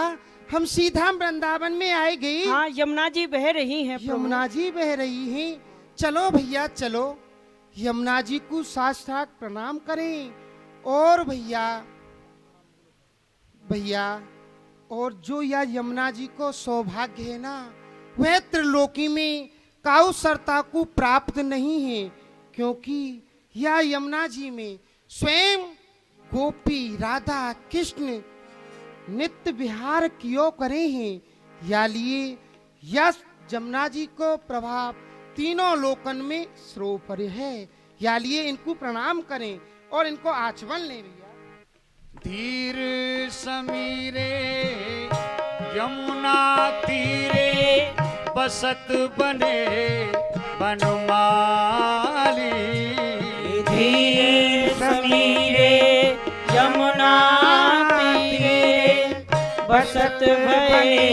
Speaker 5: हम श्रीधाम वृंदावन में आए गए।
Speaker 8: हाँ यमुना जी बह रही हैं प्रभु।
Speaker 5: यमुना जी बह रही हैं। चलो भैया चलो, यमुना जी को साष्टांग प्रणाम करें। और भैया भैया और जो यह यमुना जी को सौभाग्य है ना, वह त्रिलोकी में काउ सरता को प्राप्त नहीं है, क्योंकि यह यमुना जी में स्वयं गोपी राधा कृष्ण नित्य विहार कियो करे हैं। या लिए यह यमुना जी को प्रभाव तीनों लोकन में सर्वोपरि है। या लिए इनको प्रणाम करें और इनको आचमन लें भैया।
Speaker 2: धीर समीरे यमुना तीरे बसत बने बनमाली।
Speaker 7: धीर समीरे यमुना तीरे बसत बने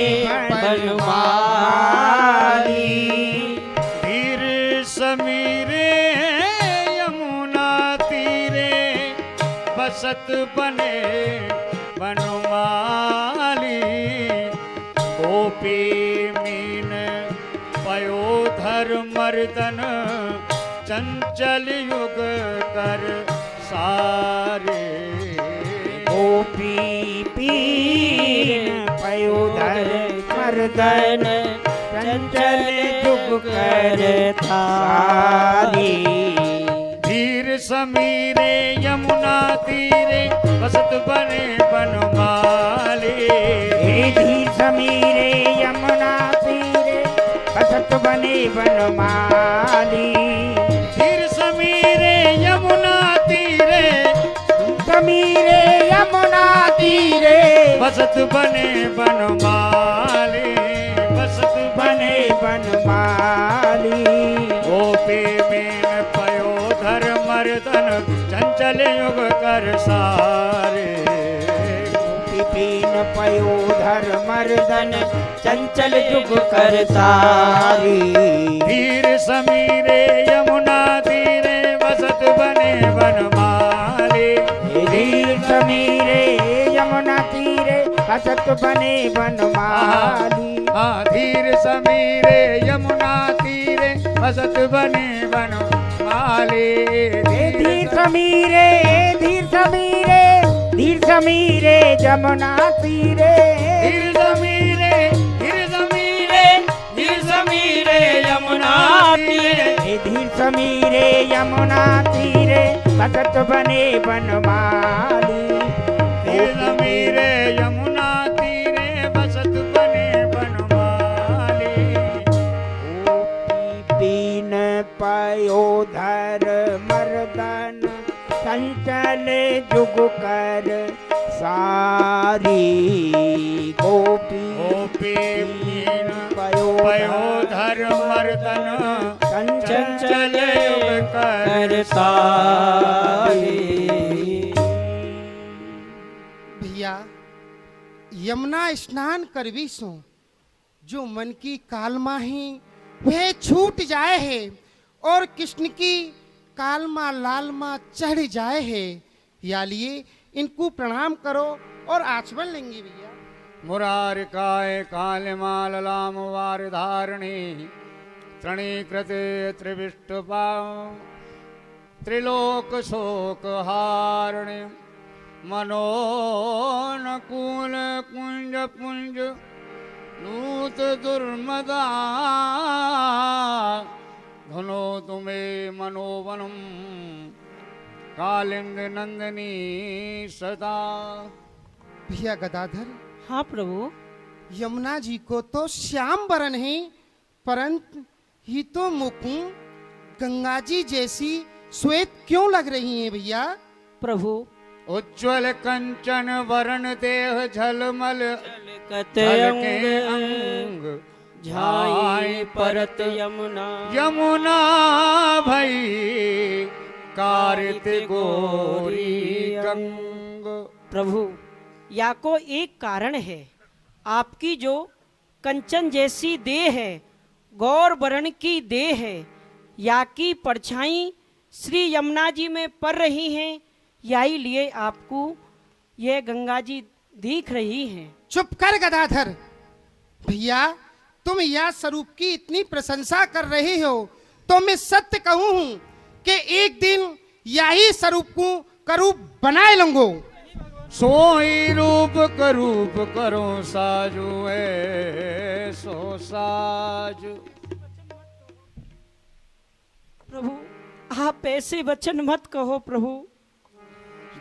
Speaker 7: बनमाली।
Speaker 2: धीर समीरे यमुना तीरे बसत बने बनमाली। गोपी मीन पयोधर मर्दन चंचल युग कर सारे।
Speaker 7: गोपी पीन पयोधर मर्दन चंचल जुग कर थारी।
Speaker 2: धीर समीरे यमुना तीरे बसत बने बनमाली।
Speaker 7: धीर समीरे यमुना तीरे बसत बने बनमाली।
Speaker 2: धीर समीरे यमुना तीरे
Speaker 7: समीरे यमुना तीरे
Speaker 2: बसत बने बनमाली। बसत
Speaker 7: बने बनमाली।
Speaker 2: गोपी मीन पयोधर मर्दन चंचल युग कर सारे।
Speaker 7: विपिन पयोधर मर्दन चंचल जुग कर तारी।
Speaker 2: धीर समीरे यमुना तीरे बसत बने बनमाली।
Speaker 7: धीर बसत बने बनमाली।
Speaker 2: धीर समीरे यमुना तीरे बसत बने बनमाली।
Speaker 7: धीर समीरे धीर समीरे धीर समीरे यमुना तीरे।
Speaker 2: धीर समीरे धीर समीरे धीर समीरे यमुना तीरे।
Speaker 7: धीर समीरे यमुना तीरे बसत बने बनमाली।
Speaker 2: धीर समीरे यमुना तीरे बसत बने बनमाली।
Speaker 7: दीन पयोधर मर्दन चंचल जुग कर सारी। गोपी
Speaker 2: गोपीन पयोधर मर्दन चंचल युग कर
Speaker 7: सारी।
Speaker 5: भैया यमुना स्नान करवी सो जो मन की कालमा है वह छूट जाए है और कृष्ण की कालमा लालमा चढ़ जाए है। या लिए इनको प्रणाम करो और आचमन लेंगे भैया।
Speaker 2: मुरारिकाय कालमाल लाम वार धारणी तृणीकृते त्रिविष्टपा त्रिलोक शोक हारणे। मनोनकूल कुंज पुंज नूत दुर्मदा धुनो तुम्हें मनोवनम कालिंद नंदनी सदा।
Speaker 5: भैया गदाधर,
Speaker 8: हाँ प्रभु।
Speaker 5: यमुना जी को तो श्याम बरन है परंतु ही तो मुकुंद गंगा जी जैसी श्वेत क्यों लग रही हैं भैया?
Speaker 8: प्रभु
Speaker 2: उज्ज्वल कंचन वरण देह झलमल
Speaker 8: कतयंग
Speaker 2: अंग
Speaker 8: झाई परत यमुना।
Speaker 2: यमुना भई कारित गोरी गंग।
Speaker 8: प्रभु या को एक कारण है। आपकी जो कंचन जैसी देह है, गौर वर्ण की देह है, या की परछाई श्री यमुना जी में पड़ रही हैं, यही लिए आपको ये गंगा जी दिख रही हैं।
Speaker 5: चुप कर गदाधर। भैया तुम या स्वरूप की इतनी प्रशंसा कर रहे हो तो मैं सत्य कहूं हूं कि एक दिन यही स्वरूप को करूप बनाए लूंगो।
Speaker 2: सोई रूप करूप करो साजू है सो साजू।
Speaker 8: प्रभु आप ऐसे वचन मत कहो प्रभु।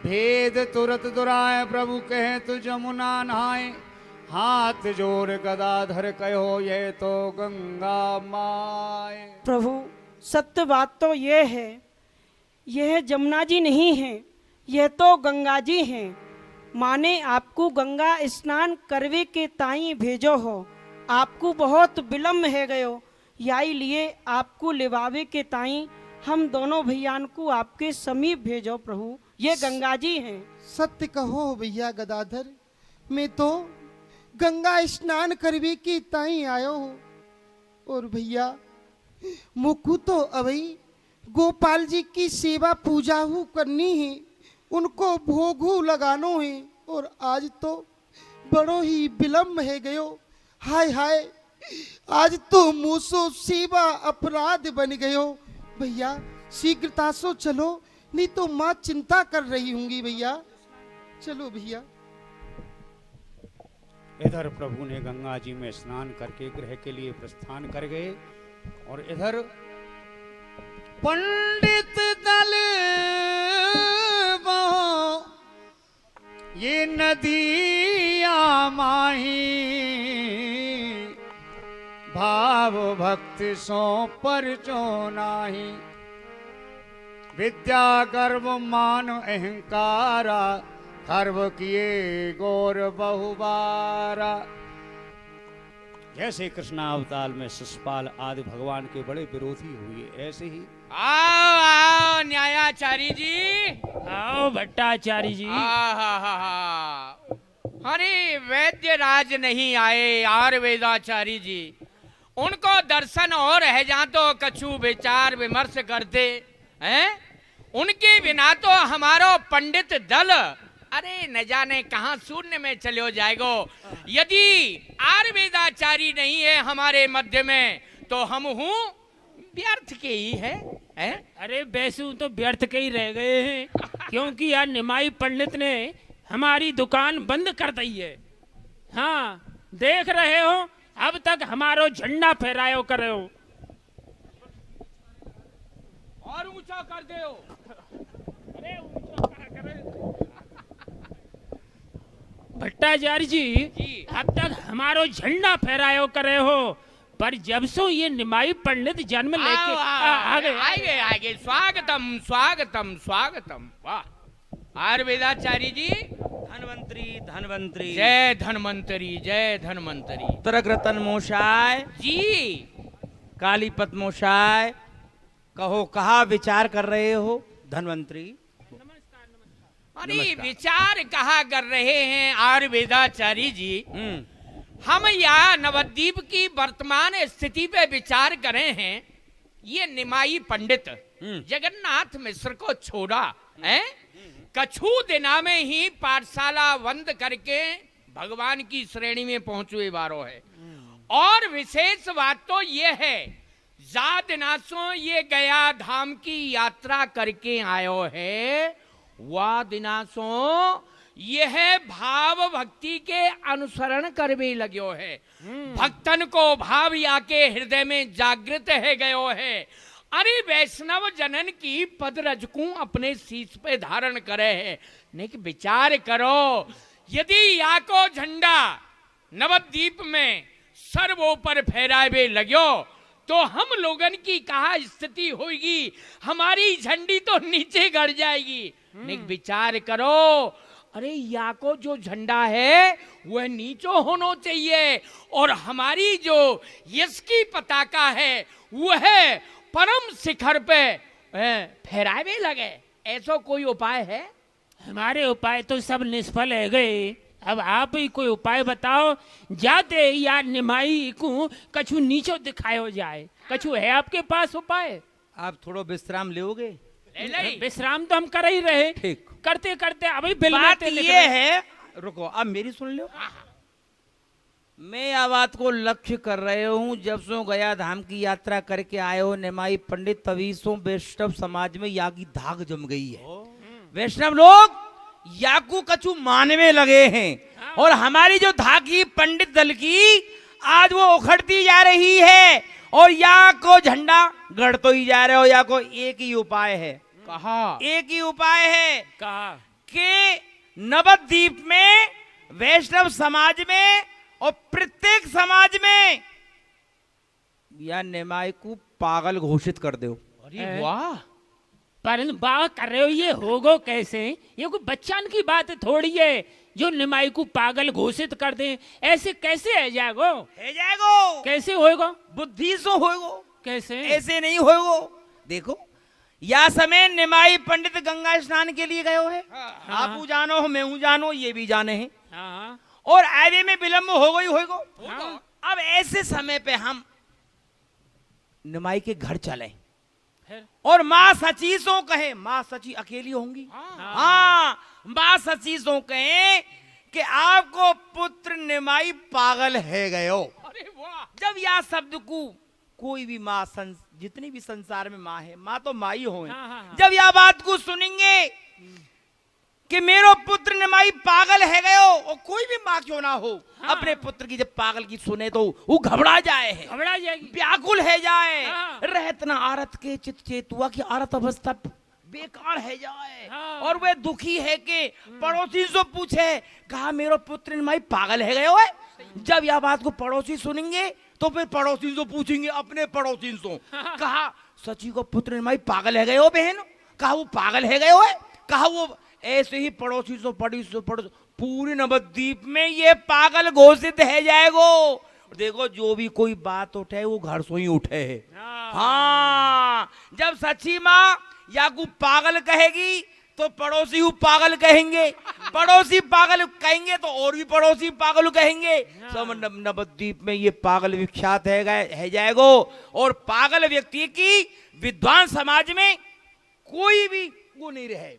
Speaker 2: भेद तुरत दुराए प्रभु कहे तु जमुना नहाए। हाथ जोड़ गदाधर कहो ये तो गंगा माए।
Speaker 8: प्रभु सत्य बात तो ये है, यह जमुना जी नहीं है, यह तो गंगा जी हैं। माने आपको गंगा स्नान करवे के ताई भेजो हो। आपको बहुत विलम्ब है गयो, याई लिए आपको लिवावे के ताई हम दोनों भैयान को आपके समीप भेजो प्रभु। ये गंगा जी हैं।
Speaker 5: सत्य कहो भैया गदाधर, मैं तो गंगा स्नान करवे की ताई आयो हो। और भैया मुकु तो अभी गोपाल जी की सेवा पूजा हु करनी है, उनको भोगू लगानो है। और आज तो बड़ो ही विलम्ब है गयो। हाय हाय आज तो मूसो सेवा अपराध बन गयो। भैया शीघ्रता से चलो, नहीं तो माँ चिंता कर रही होंगी। भैया चलो भैया।
Speaker 2: इधर प्रभु ने गंगा जी में स्नान करके गृह के लिए प्रस्थान कर गए और इधर पंडित दल ये नदिया माही भाव भक्ति सो परचो नाही। विद्या गर्व मान अहंकारा खर्व किए गौर बहुबारा। जैसे कृष्णावतार में शिशुपाल आदि भगवान के बड़े विरोधी हुए, ऐसे ही
Speaker 1: आओ आओ न्यायाचारी जी।
Speaker 7: आओ भट्टाचार्य जी।
Speaker 1: अरे वैद्य राज नहीं आए आयुर्वेदाचारी जी, उनको दर्शन और है जहाँ तो कछु विचार विमर्श करते हैं। उनके बिना तो हमारो पंडित दल अरे न जाने कहाँ शून्य में चले हो जाएगो। यदि आयुर्वेदाचारी नहीं है हमारे मध्य में तो हम हूँ व्यर्थ के ही है?
Speaker 7: अरे वैसे तो व्यर्थ के ही रह गए हैं, क्योंकि यार निमाई पंडित ने हमारी दुकान बंद कर दी है। हाँ, देख रहे हो, अब तक हमारो झंडा फहरायो करे हो।
Speaker 1: और ऊंचा कर दे हो।
Speaker 7: अरे ऊंचा करा करे। भट्टाचार्य जी, अब तक हमारो झंडा फहरायो करे हो, पर जब से ये निमाई पंडित जन्म लेके आ गए।
Speaker 1: आगे स्वागतम स्वागतम स्वागतम। वाह आयुर्वेदाचार्य जी।
Speaker 9: धनवंतरी धनवंतरी
Speaker 1: जय धनवंतरी जय धनवंतरी।
Speaker 9: तरग्रतन मोशाय
Speaker 1: जी
Speaker 9: कालीपत मोशाय, कहो कहा विचार कर रहे हो धनवंतरी?
Speaker 1: अरे विचार कहा कर रहे हैं आयुर्वेदाचार्य जी? हम यहाँ नवद्वीप की वर्तमान स्थिति पे विचार करे हैं। ये निमाई पंडित जगन्नाथ मिश्र को छोड़ा है, कछु दिना में ही पाठशाला बंद करके भगवान की श्रेणी में पहुंचे बारो है। और विशेष बात तो ये है, जा दिनासों ये गया धाम की यात्रा करके आयो है, वह दिनासों यह भाव भक्ति के अनुसरण कर भी लगो है। भक्तन को भाव आके हृदय में जागृत है गयो है। अरे वैष्णव जनन की पद रजकू अपने शीश पे धारण करे है। नहीं विचार करो, यदि या को झंडा नवद्वीप में सर्वोपर फहरावे लगो तो हम लोगन की कहा स्थिति होगी? हमारी झंडी तो नीचे गड़ जाएगी। नहीं विचार करो, अरे या को जो झंडा है वह नीचो होना चाहिए और हमारी जो यश की पताका है वह परम शिखर पे फहरावे लगे। ऐसा कोई उपाय है?
Speaker 7: हमारे उपाय तो सब निष्फल है गए। अब आप ही कोई उपाय बताओ, जाते या निमाई को कछु नीचो दिखायो जाए। कछु है आपके पास उपाय?
Speaker 9: आप थोड़ा विश्राम लोगे?
Speaker 7: विश्राम तो हम कर ही रहे,
Speaker 9: ठीक।
Speaker 7: करते करते अभी
Speaker 9: बात ये है, रुको अब मेरी सुन लो। मैं यह बात को लक्ष्य कर रहे हूँ, जब सो गया धाम की यात्रा करके आए हो निमाई पंडित, तभी सो वैष्णव समाज में या की धाक जम गई है। वैष्णव लोग याकू कछु मानवे लगे हैं और हमारी जो धाकी पंडित दल की आज वो उखड़ती जा रही है और या को झंडा गढ़तो ही जा रहे हो। या को एक ही उपाय है।
Speaker 1: कहा
Speaker 9: एक ही उपाय है
Speaker 7: कहा
Speaker 9: कि नवद्वीप में वैष्णव समाज में और प्रत्येक समाज में या निमाई को पागल घोषित कर दो।
Speaker 1: अरे वाह,
Speaker 7: पर बात कर रहे हो, ये होगो कैसे? ये कोई बच्चन की बात थोड़ी है जो निमाई को पागल घोषित कर दे। ऐसे कैसे है जाएगो?
Speaker 9: है जाएगो।
Speaker 7: कैसे होएगो?
Speaker 9: बुद्धि से होएगो।
Speaker 7: कैसे?
Speaker 9: ऐसे नहीं होएगो। देखो या समय निमाई पंडित गंगा स्नान के लिए गए है। आप जानो हो, मैं जानो, ये भी जाने हैं।
Speaker 7: हाँ।
Speaker 9: और आवे में विलंब हो गई होएगो। अब ऐसे समय पे हम निमाई के घर चले और माँ सची सो कहे, माँ सची अकेली होंगी। हाँ, माँ सची सो कहे कि आपको पुत्र निमाई पागल है गयो।
Speaker 1: अरे वाह,
Speaker 9: जब यह शब्द को कोई भी माँ जितनी भी संसार में माँ है, माँ तो माँ ही हो। जब यह बात को सुनेंगे कि मेरो पुत्र निमाई पागल है गयो, और कोई भी माँ क्यों ना हो, अपने पुत्र की जब पागल की सुने तो वो घबरा जाए है,
Speaker 7: घबरा जाएगी,
Speaker 9: व्याकुल है जाए।
Speaker 7: हाँ।
Speaker 9: रहत न आरत के चित चेतुआ की आरत अवस्था बेकार है जाए।
Speaker 7: हाँ।
Speaker 9: और वह दुखी है कि पड़ोसी से पूछे, कहा मेरो पुत्र निमाई पागल है गयो है। जब यह बात को पड़ोसी सुनेंगे तो फिर पड़ोसी से पूछेंगे अपने पड़ोसी से, कहा सची को पुत्र निमाई पागल है गयो बहन, कहा वो पागल है गयो है, कहा वो ऐसे ही पड़ोसी से पड़ोसी पूरी नवद्वीप में ये पागल घोषित है जाएगो। देखो जो भी कोई बात उठे वो घर से ही उठे है। हाँ, जब सच्ची माँ या को पागल कहेगी तो पड़ोसी को पागल कहेंगे, पड़ोसी पागल कहेंगे तो और भी पड़ोसी पागल कहेंगे। सब नवद्वीप में ये पागल विख्यात है जाएगो। और पागल व्यक्ति की विद्वान समाज में कोई भी वो नहीं रहे,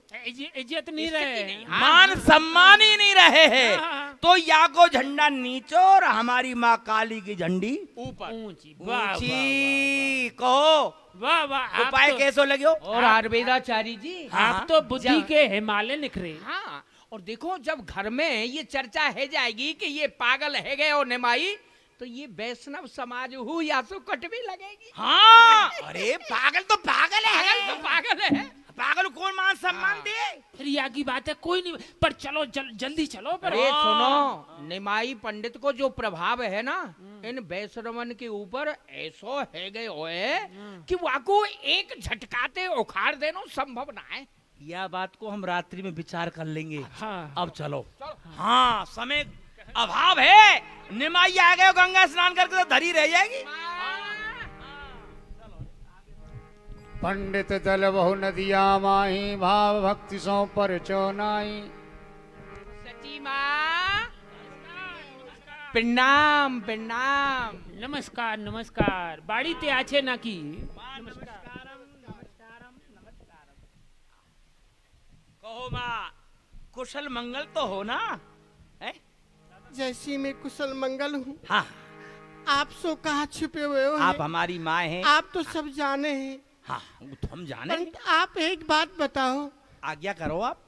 Speaker 7: इज्जत नहीं रहे,
Speaker 9: मान सम्मान ही नहीं रहे हैं।
Speaker 7: हाँ।
Speaker 9: तो या को झंडा नीचो और हमारी माँ काली की झंडी
Speaker 1: ऊपर
Speaker 7: ऊंची, वाह वाह
Speaker 9: ऊंची। कहो
Speaker 7: वाह वाह, आप
Speaker 9: उपाय
Speaker 7: तो-
Speaker 9: कैसो लग्यो?
Speaker 1: और आयुर्वेदाचार्य जी,
Speaker 7: आप तो बुद्धि के हिमालय निखरे।
Speaker 1: हाँ, और देखो जब घर में ये चर्चा है जाएगी कि ये पागल है गए और निमाई, तो ये वैष्णव समाज हु या तो कट भी लगेगी।
Speaker 9: हाँ, अरे पागल तो पागल है,
Speaker 1: पागल तो पागल है।
Speaker 9: पागल को कौन मान सम्मान दे?
Speaker 7: फिर यहाँ की बात है, कोई नहीं, पर चलो जल्दी चलो। पर
Speaker 1: अरे सुनो, निमाई पंडित को जो प्रभाव है ना इन वैष्णवन के ऊपर ऐसो है गए होए कि वाको एक झटकाते उखाड़ देना संभव ना है।
Speaker 9: यह बात को हम रात्रि में विचार कर लेंगे।
Speaker 7: हाँ।
Speaker 9: अब चलो। हाँ, समय अभाव है, निमाई आ गए, गंगा स्नान करके तो धरी रह जाएगी।
Speaker 2: पंडित दल बहु नदिया माही, भाव भक्ति सो पर चौनाई।
Speaker 1: सची माँ, प्रणाम प्रणाम।
Speaker 7: नमस्कार नमस्कार, बाड़ी ते आछे ना की।
Speaker 9: कहो माँ, कुशल मंगल तो हो ना? है?
Speaker 6: जैसी मैं कुशल मंगल हूँ,
Speaker 9: हाँ,
Speaker 6: आप सो कहाँ छुपे हुए हो?
Speaker 9: आप हमारी माँ हैं।
Speaker 6: आप तो सब जाने हैं,
Speaker 9: हाँ, वो तो हम जाने हैं।
Speaker 6: परंतु आप एक बात बताओ,
Speaker 9: आज्ञा करो आप।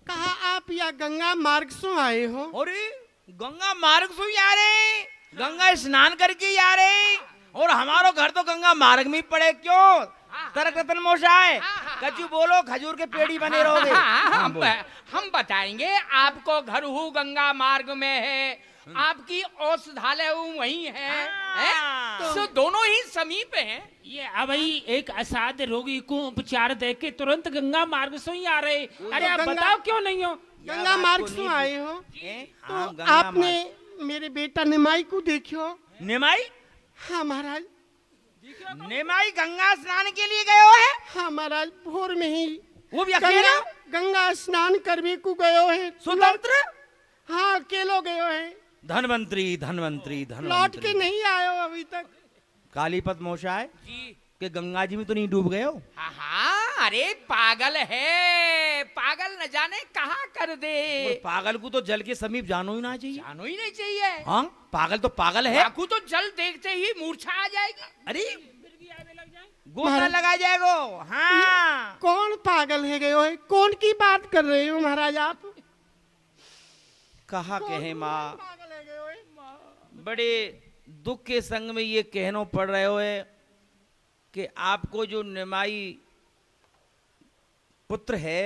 Speaker 6: कहा आप या गंगा मार्ग से आए हो?
Speaker 9: अरे गंगा मार्ग से आ रहे, गंगा स्नान करके आ रहे, और हमारो घर तो गंगा मार्ग में ही पड़े। क्यों तरक रतन मोशाय, कचू बोलो, खजूर के पेड़ ही बने रहोगे। हाँ, बोलो।
Speaker 1: हम बताएंगे आपको। घर हु गंगा मार्ग में है, आपकी औषधालय वही है, हैं? तो दोनों ही समीप हैं।
Speaker 7: ये अभी एक असाध्य रोगी को उपचार दे के तुरंत गंगा मार्ग से ही आ रहे। अरे आप
Speaker 6: गंगा-
Speaker 7: बताओ क्यों नहीं हो?
Speaker 6: गंगा मार्ग से आए हो तो
Speaker 9: हाँ, गंगा
Speaker 6: आपने मेरे बेटा निमाई को देखो?
Speaker 9: निमाई?
Speaker 6: हाँ महाराज,
Speaker 9: निमाई गंगा स्नान के लिए गए हो है?
Speaker 6: हाँ महाराज, भोर में ही
Speaker 9: वो भी अकेले?
Speaker 6: गंगा गंगा स्नान करने को गयो है।
Speaker 9: स्वतंत्र?
Speaker 6: हाँ, अकेलो गयो है,
Speaker 9: धनवंतरी धनवंतरी
Speaker 6: लौट के
Speaker 9: धनवंतरी।
Speaker 6: नहीं आयो अभी तक।
Speaker 9: कालीपत मोशाय के गंगा जी में तो नहीं डूब गए हो?
Speaker 1: हाँ, अरे पागल है, पागल न जाने कहाँ कर दे।
Speaker 9: और पागल को तो जल के समीप जानो ही ना चाहिए।
Speaker 1: जानो ही नहीं चाहिए।
Speaker 9: हाँ, पागल तो पागल है।
Speaker 1: आपको तो जल देखते ही मूर्छा आ जाएगी।
Speaker 9: अरे गोता लगा जाएगो। हाँ,
Speaker 6: कौन पागल है गयो है? कौन की बात कर रहे हो महाराज आप?
Speaker 9: कहा कहे माँ,
Speaker 6: पागल है गयो है?
Speaker 9: बड़े दुख के संग में ये कहना पड़ रहे हो है कि आपको जो निमाई पुत्र है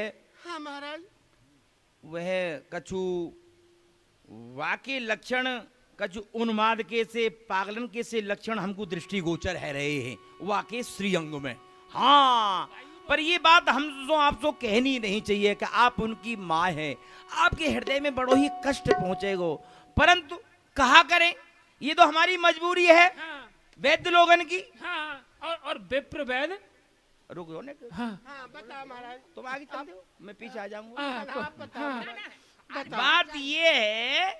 Speaker 6: हाँ महाराज,
Speaker 9: वह कछु वाके लक्षण, कछु उन्माद के से, पागलन के से लक्षण हमको दृष्टिगोचर है रहे हैं वाके श्रीअंग में। हाँ, पर ये बात हम तो आपको कहनी नहीं चाहिए कि आप उनकी माँ हैं, आपके हृदय में बड़ो ही कष्ट पहुंचेगो, परंतु कहा करें, ये तो हमारी मजबूरी है
Speaker 7: हाँ,
Speaker 9: वैद्य लोगन की।
Speaker 7: हाँ, और विप्र वैद।
Speaker 9: रुको ने,
Speaker 7: हाँ,
Speaker 6: हाँ बता महाराज,
Speaker 9: तुम आगे चलते हो, मैं पीछे आ जाऊंगा।
Speaker 6: आप बताओ।
Speaker 9: बात ये है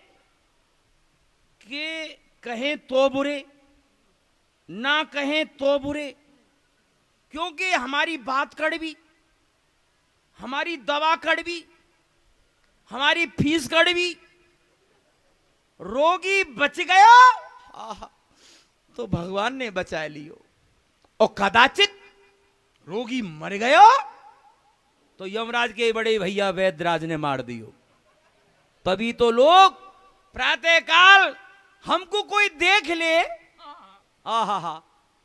Speaker 9: कि कहें तो बुरे, ना कहें तो बुरे, क्योंकि हमारी बात कड़वी, हमारी दवा कड़वी, हमारी फीस कड़वी। रोगी बच गया आहा, तो भगवान ने बचा लियो, और कदाचित रोगी मर गया तो यमराज के बड़े भैया वैद्यराज ने मार दियो। तभी तो लोग प्रातः काल हमको कोई देख ले, आहा,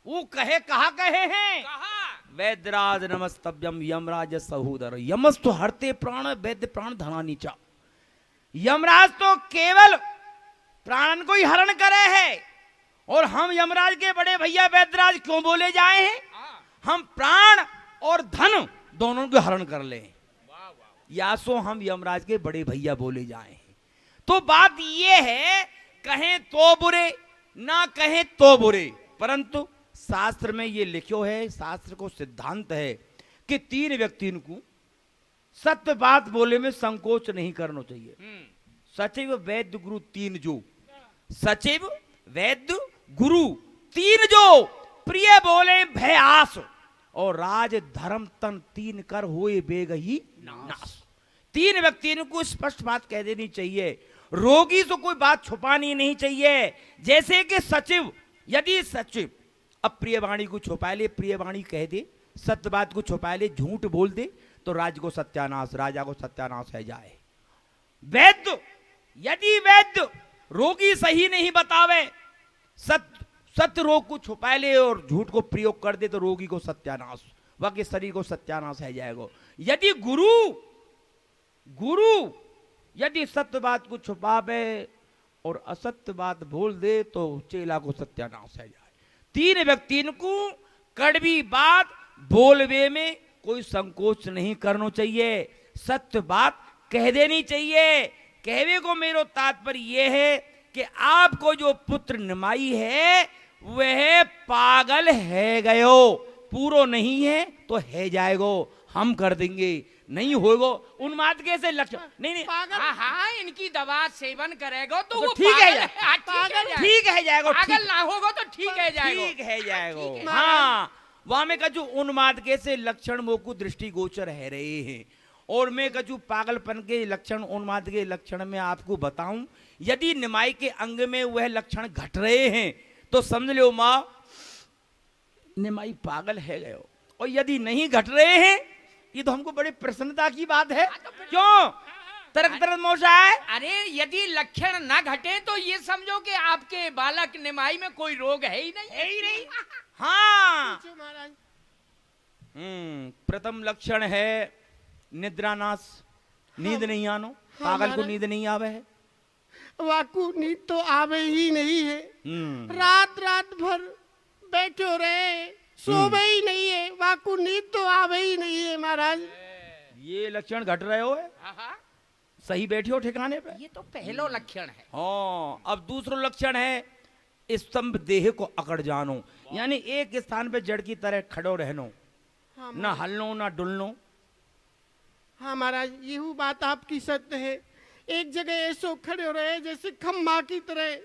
Speaker 9: वो कहा कहे हैं, वैद्यराज नमस्तभ्यम यमराज सहोदर, यमस तो हरते प्राण वैद्य प्राण धना नीचा। यमराज तो केवल प्राण को ही हरण करे है, और हम यमराज के बड़े भैया वैद्यराज क्यों बोले जाए हैं? हम प्राण और धन दोनों को हरण कर ले, या सो हम यमराज के बड़े भैया बोले जाए हैं। तो बात ये है, कहें तो बुरे, ना कहें तो बुरे, परंतु शास्त्र में ये लिखो है, शास्त्र को सिद्धांत है कि तीन व्यक्ति को सत्य बात बोले में संकोच नहीं करना चाहिए। सचिव वैद्य गुरु तीन जो, सचिव वैद्य गुरु तीन जो, प्रिय बोले भय आस, और राज धर्म तन तीन कर होए बेग ही नाश। तीन व्यक्तियों को स्पष्ट बात कह देनी चाहिए, रोगी से कोई बात छुपानी नहीं चाहिए। जैसे कि सचिव, यदि सचिव अप्रिय वाणी को छुपा ले, प्रिय वाणी कह दे, सत्य बात को छुपा ले, झूठ बोल दे, तो राज को सत्यानाश, राजा को सत्यानाश है जाए। वैद्य, यदि वैद्य रोगी सही नहीं बतावे, सत्य रोग को छुपा ले और झूठ को प्रयोग कर दे, तो रोगी को सत्यानाश, वह के शरीर को सत्यानाश है जाएगा। यदि गुरु यदि सत्य बात को छुपावे और असत्य बात बोल दे, तो चेला को सत्यानाश है जाए। तीन व्यक्तियों को कड़वी बात बोलवे में कोई संकोच नहीं करना चाहिए, सत्य बात कह देनी चाहिए। कहवे को मेरा तात्पर्य यह है कि आपको जो पुत्र निमाई है वह पागल है गयो, पूरो नहीं है तो है जाएगो, हम कर देंगे, नहीं होगा उन्माद के से लक्षण नहीं
Speaker 1: हाँ हाँ, इनकी दवा सेवन करेगा तो वो
Speaker 9: ठीक है,
Speaker 1: ठीक है
Speaker 9: जाएगा,
Speaker 1: पागल ना होगा तो ठीक है जाएगा,
Speaker 9: ठीक है जाएगा। हाँ, वहां में कछु उन्माद के से लक्षण मोकु दृष्टिगोचर है रहे हैं, और मैं कछु पागलपन के लक्षण, उन्माद के लक्षण में आपको बताऊं, यदि निमाई के अंग में वह लक्षण घट रहे हैं तो समझ लो माँ निमाई पागल है गयो। और यदि नहीं घट रहे हैं, ये तो हमको बड़ी प्रसन्नता की बात है। क्यों तरक मौसा है?
Speaker 1: अरे यदि लक्षण ना घटे तो ये समझो कि आपके बालक निमाई में कोई रोग है ही नहीं।
Speaker 9: हाँ,
Speaker 6: महाराज
Speaker 9: प्रथम लक्षण है निद्रानाश, नींद नहीं आनो, पागल को नींद नहीं आवे है।
Speaker 6: वाकु नींद तो आवे ही नहीं है, रात रात भर बैठे रहे, सोवे ही नहीं है, वाकु नींद तो आवे ही नहीं है महाराज।
Speaker 9: ये लक्षण घट रहे हो है? सही बैठे हो ठिकाने पे?
Speaker 1: ये तो पहलो लक्षण है।
Speaker 9: हाँ, अब दूसरा लक्षण है स्तंभ देह को अकड़ जानो, यानी एक स्थान पे जड़ की तरह खड़ो रहनो,
Speaker 6: हाँ
Speaker 9: ना हलनो ना डुलनो।
Speaker 6: हाँ महाराज, यही बात आपकी सत्य है, एक जगह ऐसो खड़े हो रहे जैसे खम्मा की तरह,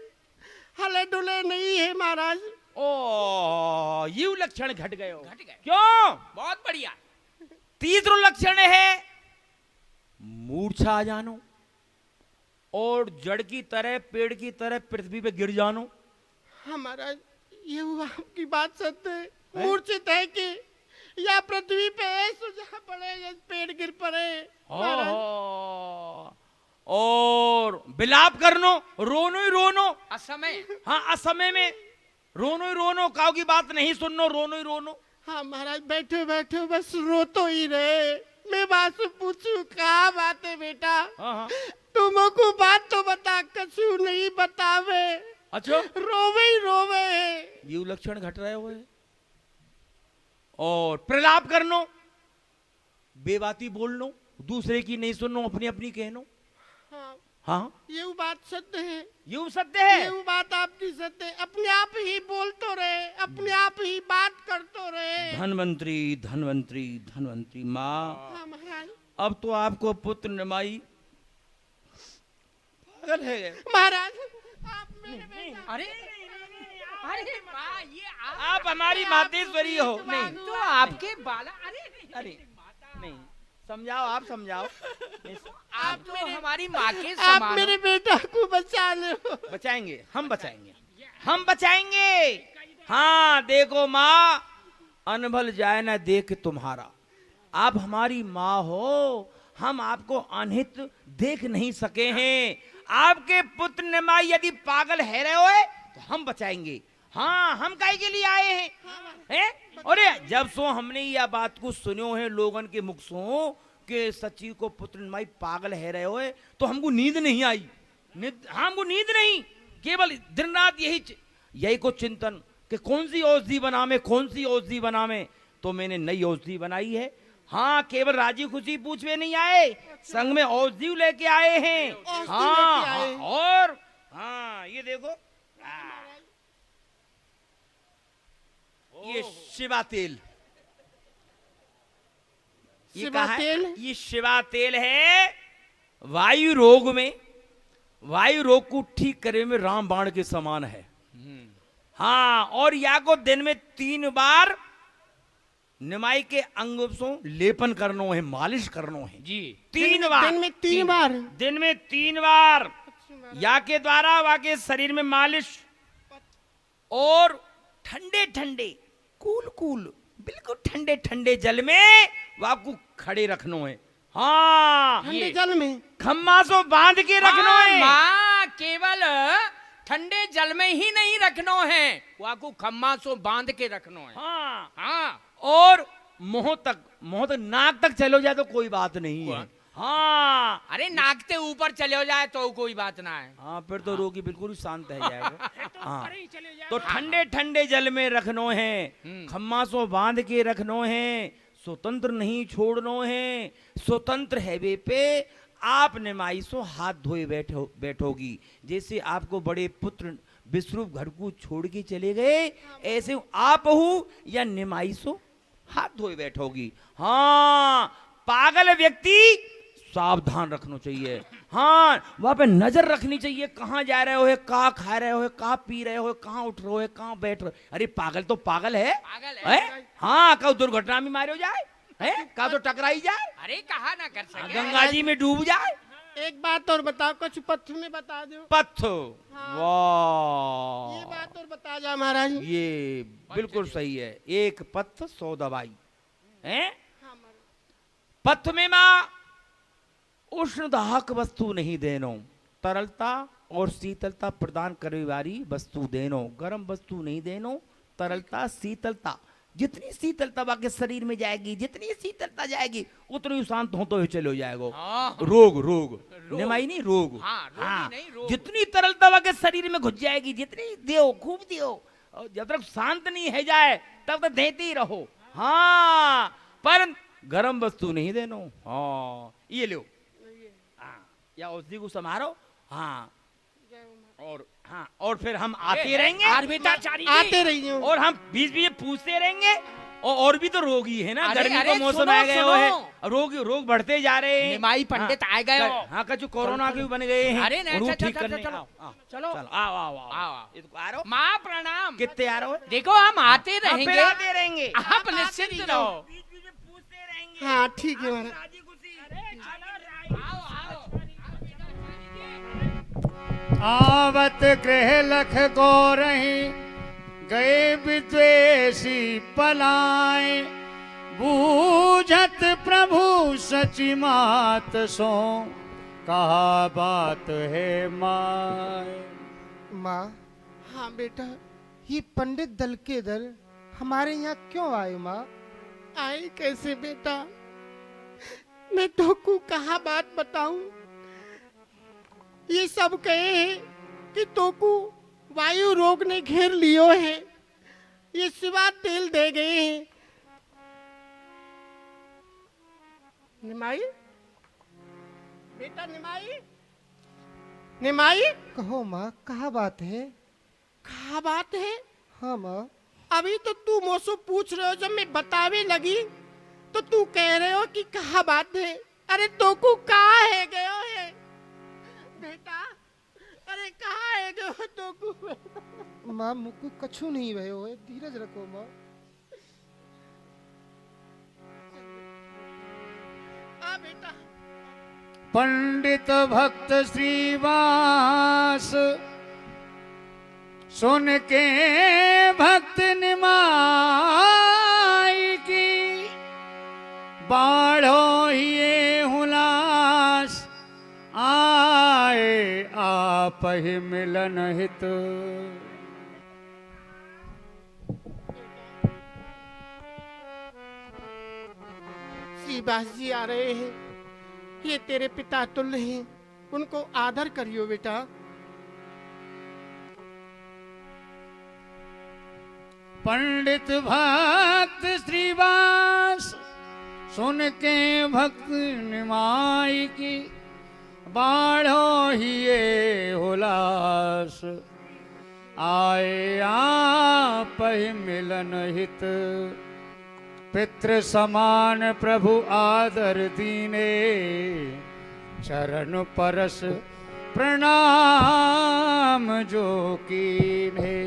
Speaker 6: हले डुले नहीं है महाराज।
Speaker 9: ओ, ये लक्षण घट गए हो। क्यों?
Speaker 1: बहुत बढ़िया।
Speaker 9: तीसरा लक्षण है मूर्छा आ जानो और जड़ की तरह, पेड़ की तरह पृथ्वी पे गिर जानो।
Speaker 6: हाँ महाराज, ये आपकी बात सत्य है, मूर्छित है कि या पृथ्वी पे ऐसो जहाँ पड़े जैसे पेड़ गिर पड़े महाराज।
Speaker 9: और बिलाप करनो, रोनो ही रोनो
Speaker 1: असमय।
Speaker 9: हाँ, असमय में रोनो ही रोनो, काऊ की बात नहीं सुननो, रोनो ही रोनो।
Speaker 6: हाँ महाराज, बैठे बैठे बस रोतो ही रहे। मैं बात से पूछू, क्या बात है बेटा?
Speaker 9: हाँ।
Speaker 6: तुमको बात तो बता, कछु नहीं बतावे।
Speaker 9: अच्छा,
Speaker 6: रोवे ही रोवे।
Speaker 9: ये लक्षण घट रहे हुए। और प्रलाप करनो, बेबाती बोलनो, दूसरे की नहीं सुननो, अपनी अपनी कहनो।
Speaker 6: हाँ,
Speaker 9: हाँ,
Speaker 6: ये बात सत्य है,
Speaker 9: ये सत्य है।
Speaker 6: ये बात आपकी सत्य है, अपने आप ही बोलतो रहे, अपने आप ही बात करतो रहे।
Speaker 9: धनवंतरी धनवंतरी धनवंतरी माँ,
Speaker 6: हाँ महाराज।
Speaker 9: अब तो आपको पुत्र निमाई पागल है
Speaker 6: महाराज, आप मेरे बेटा।
Speaker 1: अरे अरे माँ, ये
Speaker 9: आप हमारी मातेश्वरी हो। नहीं
Speaker 1: तो आपके बाला।
Speaker 9: अरे नहीं, समझाओ, आप समझाओ।
Speaker 1: आप तो हमारी माँ के
Speaker 6: आप
Speaker 1: समान
Speaker 6: मेरे बेटा को बचा लो।
Speaker 9: बचाएंगे, हम बचाएंगे, हम बचाएंगे। हाँ देखो माँ, अनभल जाए ना देख तुम्हारा, आप हमारी माँ हो, हम आपको अनहित देख नहीं सके हैं। आपके पुत्र निमाई यदि पागल है रहे हो तो हम बचाएंगे। हाँ, हम काहे के लिए आए हैं? अरे जब सो हमने यह बात को सुनो है लोगन के मुख सो कि सचिव को पुत्र निमाई पागल है रहे हो, तो हमको नींद नहीं आई। हमको नींद नहीं, केवल दिन रात यही को चिंतन कि कौन सी औषधि बनावे, कौन सी औषधि बनावे। तो मैंने नई औषधि बनाई है। हाँ, केवल राजी खुशी पूछवे नहीं आए, संग में औषधि लेके आए हैं। हाँ, और हाँ ये देखो, ये शिवा तेल, ये
Speaker 6: शिवा
Speaker 9: कहा है?
Speaker 6: तेल?
Speaker 9: ये शिवा तेल है। वायु रोग में, वायु रोग को ठीक करे में रामबाण के समान है। हाँ, और या को दिन में 3 बार निमाई के अंग सो लेपन करनो है, मालिश करनो है
Speaker 7: जी
Speaker 9: 3 बार।
Speaker 6: दिन में 3 बार।
Speaker 7: दिन में 3 बार या के द्वारा वाके शरीर में मालिश।
Speaker 9: और ठंडे ठंडे कूल कूल बिल्कुल ठंडे ठंडे जल में आपको खड़े रखनो है। हाँ
Speaker 6: ठंडे जल में
Speaker 9: खम्मा सो बांध के रखनो
Speaker 1: हाँ,
Speaker 9: है।
Speaker 1: माँ केवल ठंडे जल में ही नहीं रखनो है, वाकू खम्मा सो बांध के रखनो है।
Speaker 9: हाँ
Speaker 1: हाँ
Speaker 9: और मुंह तक नाक तक चलो जाए तो कोई बात नहीं है। हाँ
Speaker 1: अरे नाक के ऊपर चले हो जाए तो कोई बात ना है।
Speaker 9: हाँ फिर तो रोगी बिल्कुल ही शांत है जाएगा। हाँ
Speaker 7: अरे चले जाए
Speaker 9: तो ठंडे ठंडे जल में रखनो है, खम्मा सो बांध के रखनो है, स्वतंत्र नहीं छोड़नो है। स्वतंत्र है वे पे आप निमाई सो हाथ धोए बैठोगी। जैसे आपको बड़े पुत्र विश्वरूप घर को छोड़ के चले गए, ऐसे आप हो या निमाई सो हाथ धोए बैठोगी। हाँ पागल व्यक्ति सावधान रखना चाहिए। हाँ वहां पे नजर रखनी चाहिए, कहाँ जा रहे हो, कहाँ खा रहे हो, कहाँ पी रहे हो, कहाँ उठ रहे हो, कहाँ बैठ रहे हो। अरे पागल तो पागल है, हाँ कब दुर्घटना में मारे हो जाए है, कहाँ तो टकराई जाए,
Speaker 1: अरे कहा ना कर सके।
Speaker 9: गंगा जी में डूब जाए।
Speaker 6: एक बात और बताओ, कुछ पत्थर में बता दो।
Speaker 9: पत्थर
Speaker 6: हाँ।
Speaker 9: वाह
Speaker 6: ये बात और बता जा महाराज।
Speaker 9: ये बिल्कुल सही है। एक पत्थर 100 दवाई है।
Speaker 6: हाँ, महाराज।
Speaker 9: पथ में माँ उष्ण दाहक वस्तु नहीं देनो, तरलता और शीतलता प्रदान करने वाली वस्तु देनो। गर्म वस्तु नहीं देनो, तरलता शीतलता, जितनी शीतलता बाकी शरीर में जाएगी, जितनी शीतलता जाएगी उतनी शांत हो तो चलो जाएगा।
Speaker 1: हाँ।
Speaker 9: रोग रोग निमाई नहीं रोग।
Speaker 1: हाँ, रोगी नहीं, रोग।
Speaker 9: जितनी तरलता बाकी शरीर में घुस जाएगी, जितनी दियो खूब दियो, और जब तक शांत नहीं है जाए तब तक देते ही रहो। हाँ पर गर्म वस्तु नहीं देनो। हाँ ये लो, हाँ या उसी को समारो। हाँ और हाँ और फिर हम आते रहेंगे,
Speaker 6: आते रही हूँ।
Speaker 9: और हम बीच बीच में पूछते रहेंगे। और भी तो रोगी है ना,
Speaker 1: अरे,
Speaker 9: गर्मी
Speaker 1: अरे,
Speaker 9: का मौसम
Speaker 1: सुनो,
Speaker 9: आ गए
Speaker 1: सुनो।
Speaker 9: है, रोग बढ़ते जा रहे हैं।
Speaker 1: निमाई पंडित
Speaker 9: हाँ,
Speaker 1: आ गए हो।
Speaker 9: हाँ कछु कोरोना के भी बन गए हैं।
Speaker 1: अरे नहीं,
Speaker 9: उनको
Speaker 1: चलो,
Speaker 9: ठीक
Speaker 1: चलो,
Speaker 9: करने
Speaker 1: चलो,
Speaker 9: आओ, आओ,
Speaker 1: चलो।
Speaker 9: चलो आओ आओ आओ
Speaker 1: आओ।
Speaker 9: ये तो आ रहे हो?
Speaker 1: माँ प्रणाम।
Speaker 9: कितने आ रहे हो?
Speaker 1: देखो हम आते
Speaker 9: हाँ,
Speaker 1: रहेंगे,
Speaker 9: फिर आते रहेंगे।
Speaker 1: आप निश्चिंत रहो।
Speaker 9: बीच बीच में पूछते रहेंगे।
Speaker 6: हाँ ठीक है महाराज।
Speaker 9: राजी खुशी।
Speaker 1: आओ आओ।
Speaker 2: आवत गृह लख गो रही, गए विद्वेषी पलाए, बूझत प्रभु सची मात सो, कहा बात है माय।
Speaker 5: माँ,
Speaker 6: हाँ बेटा।
Speaker 5: ये पंडित दल के दल हमारे यहाँ क्यों आए माँ?
Speaker 6: आई कैसे बेटा, मैं तो को कहा बात बताऊं। ये सब कहे हैं कि तोकू वायु रोग ने घेर लियो है, ये सिवा तेल दे गए हैं। निमाई बेटा, निमाई निमाई
Speaker 5: कहो माँ, कहा बात है?
Speaker 6: कहा बात है।
Speaker 5: हाँ माँ।
Speaker 6: अभी तो तू मुझसे पूछ रहे हो, जब मैं बतावे लगी तो तू कह रहे हो कि कहा बात है। अरे तोकू कहा है गयो है बेटा, अरे कहा है गयो तोकू।
Speaker 5: माँ मुझको कछु नहीं भयो है, धीरज रखो माँ।
Speaker 6: आ बेटा।
Speaker 2: पंडित भक्त श्रीवास, सुन के भक्त निमाई की, बाढ़ो ये हुलास, आए आप ही मिलन हित।
Speaker 6: श्रीवास जी आ रहे हैं, ये तेरे पिता तुल्य हैं, उनको आदर करियो बेटा।
Speaker 2: पंडित भक्त श्रीवास, सुन के भक्त निमाई की, बाढ़ो ही ये हुलास, आए आप ही मिलन हित। पितृ समान प्रभु आदर दीने, चरण परस प्रणाम जो कीन्हे।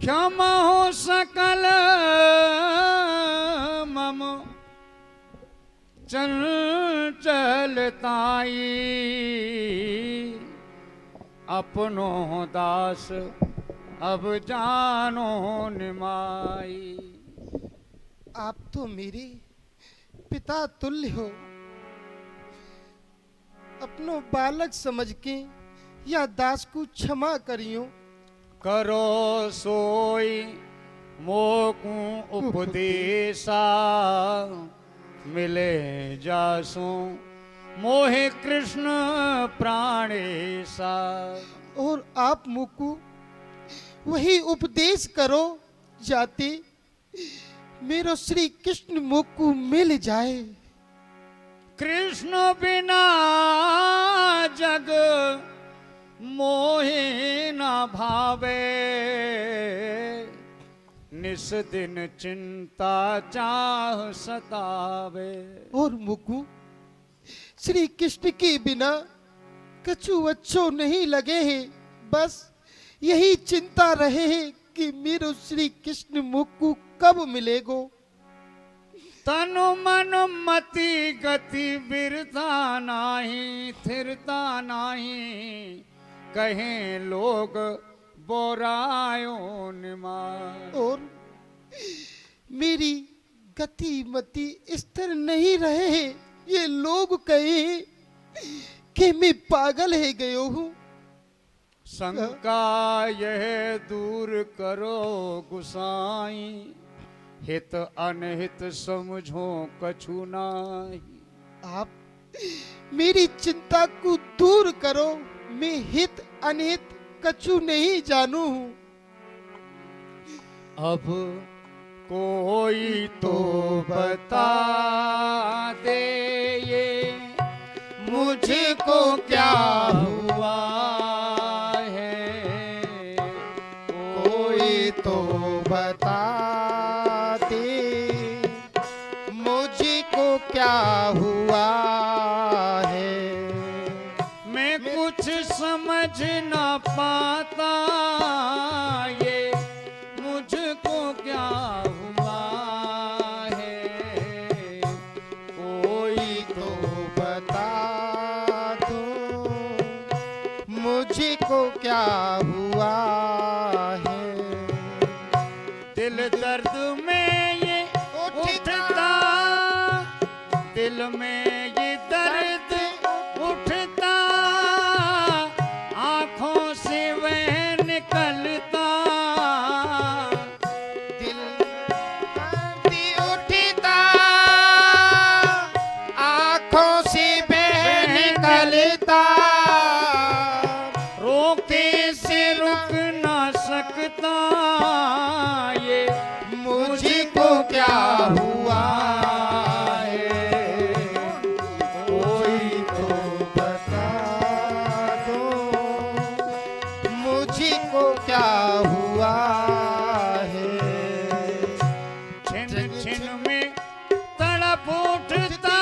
Speaker 2: क्षमा हो सकल मम चंचलताई, अपनो दास अब जानो निमाई।
Speaker 5: आप तो मेरे पिता तुल्य हो, अपनो बालक समझ के या दास को क्षमा करियो।
Speaker 2: करो सोई मोकू उपदेशा, मिले जासो मोहे कृष्ण प्राणेशा।
Speaker 5: और आप मुकु वही उपदेश करो जाते मेरो श्री कृष्ण मुकु मिल जाए।
Speaker 2: कृष्ण बिना जग मोहे न भावे, निस दिन चिंता चाह सतावे।
Speaker 5: और मुकु श्री कृष्ण के बिना कछु अच्छो नहीं लगे है, बस यही चिंता रहे है कि मेरो श्री कृष्ण मुकु कब मिलेगो।
Speaker 2: तनु मन मति गति बिरता नाही, थिरता नाही, कहें लोग बोरायो निमाय।
Speaker 5: और मेरी गति मति स्थिर नहीं रहे है, ये लोग कहे कि मैं पागल है गयो हूँ।
Speaker 2: शंका यह दूर करो गुसाई, हित अनहित समझो कछु नाही।
Speaker 5: आप मेरी चिंता को दूर करो, मैं हित अनहित कछु नहीं जानू हूँ।
Speaker 2: अब कोई तो बता दे ये मुझको क्या हुआ है,
Speaker 5: कोई तो बता दे मुझको क्या हुआ है।
Speaker 2: मैं कुछ समझ न पाता ये मुझको क्या हुआ है,
Speaker 5: कोई तो बता दो मुझको क्या हुआ है।
Speaker 2: दिल दर्द में ये उठता, दिल में ये दर्द उठता, आंखों से वह निकलता।
Speaker 5: दिल भी उठता, आँखों से बह निकलता,
Speaker 2: रोके से रुक ना सकता ये
Speaker 5: मुझको क्या हुआ है। कोई तो बता दो मुझको क्या हुआ है।
Speaker 2: छिन छिन में तड़प उठता,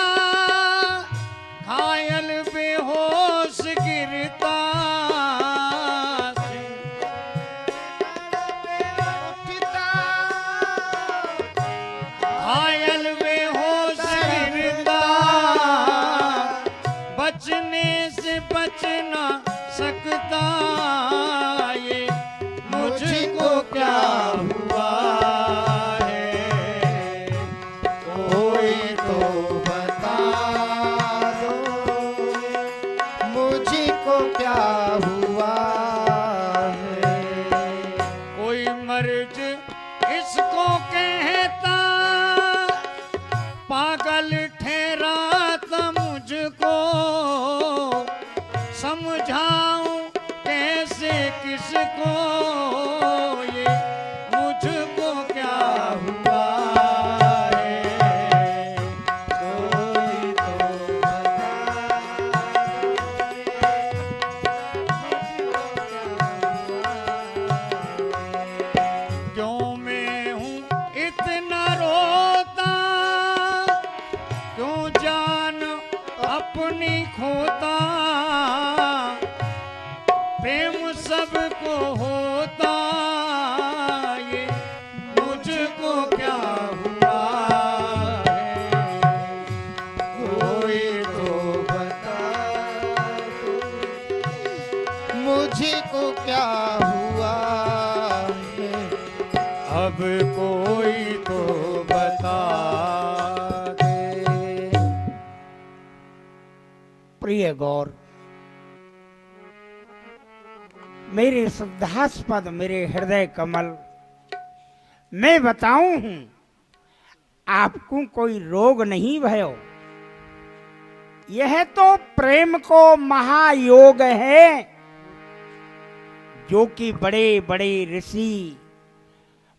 Speaker 2: घायल बेहोश गिरता। घायल बेहोश गिरता, बचने से बच ना सकता ये मुझको क्या हुआ है।
Speaker 5: कोई तो बता दो मुझको क्या हुआ है।
Speaker 2: कोई मर्ज इसको कहता, पागल ठहराता मुझको। समझाऊं कैसे किसको ये मुझको क्या हुआ है। कोई तो क्यों मैं हूँ इतना रोता, क्यों जान अपनी खोता। प्रेम सबको होता
Speaker 5: मुझको क्या हुआ है,
Speaker 2: अब कोई तो बता दे।
Speaker 1: प्रिय गौर, मेरे श्रद्धास्पद मेरे हृदय कमल, मैं बताऊं हूं, आपको कोई रोग नहीं भयो। यह तो प्रेम को महायोग है, जो कि बड़े बड़े ऋषि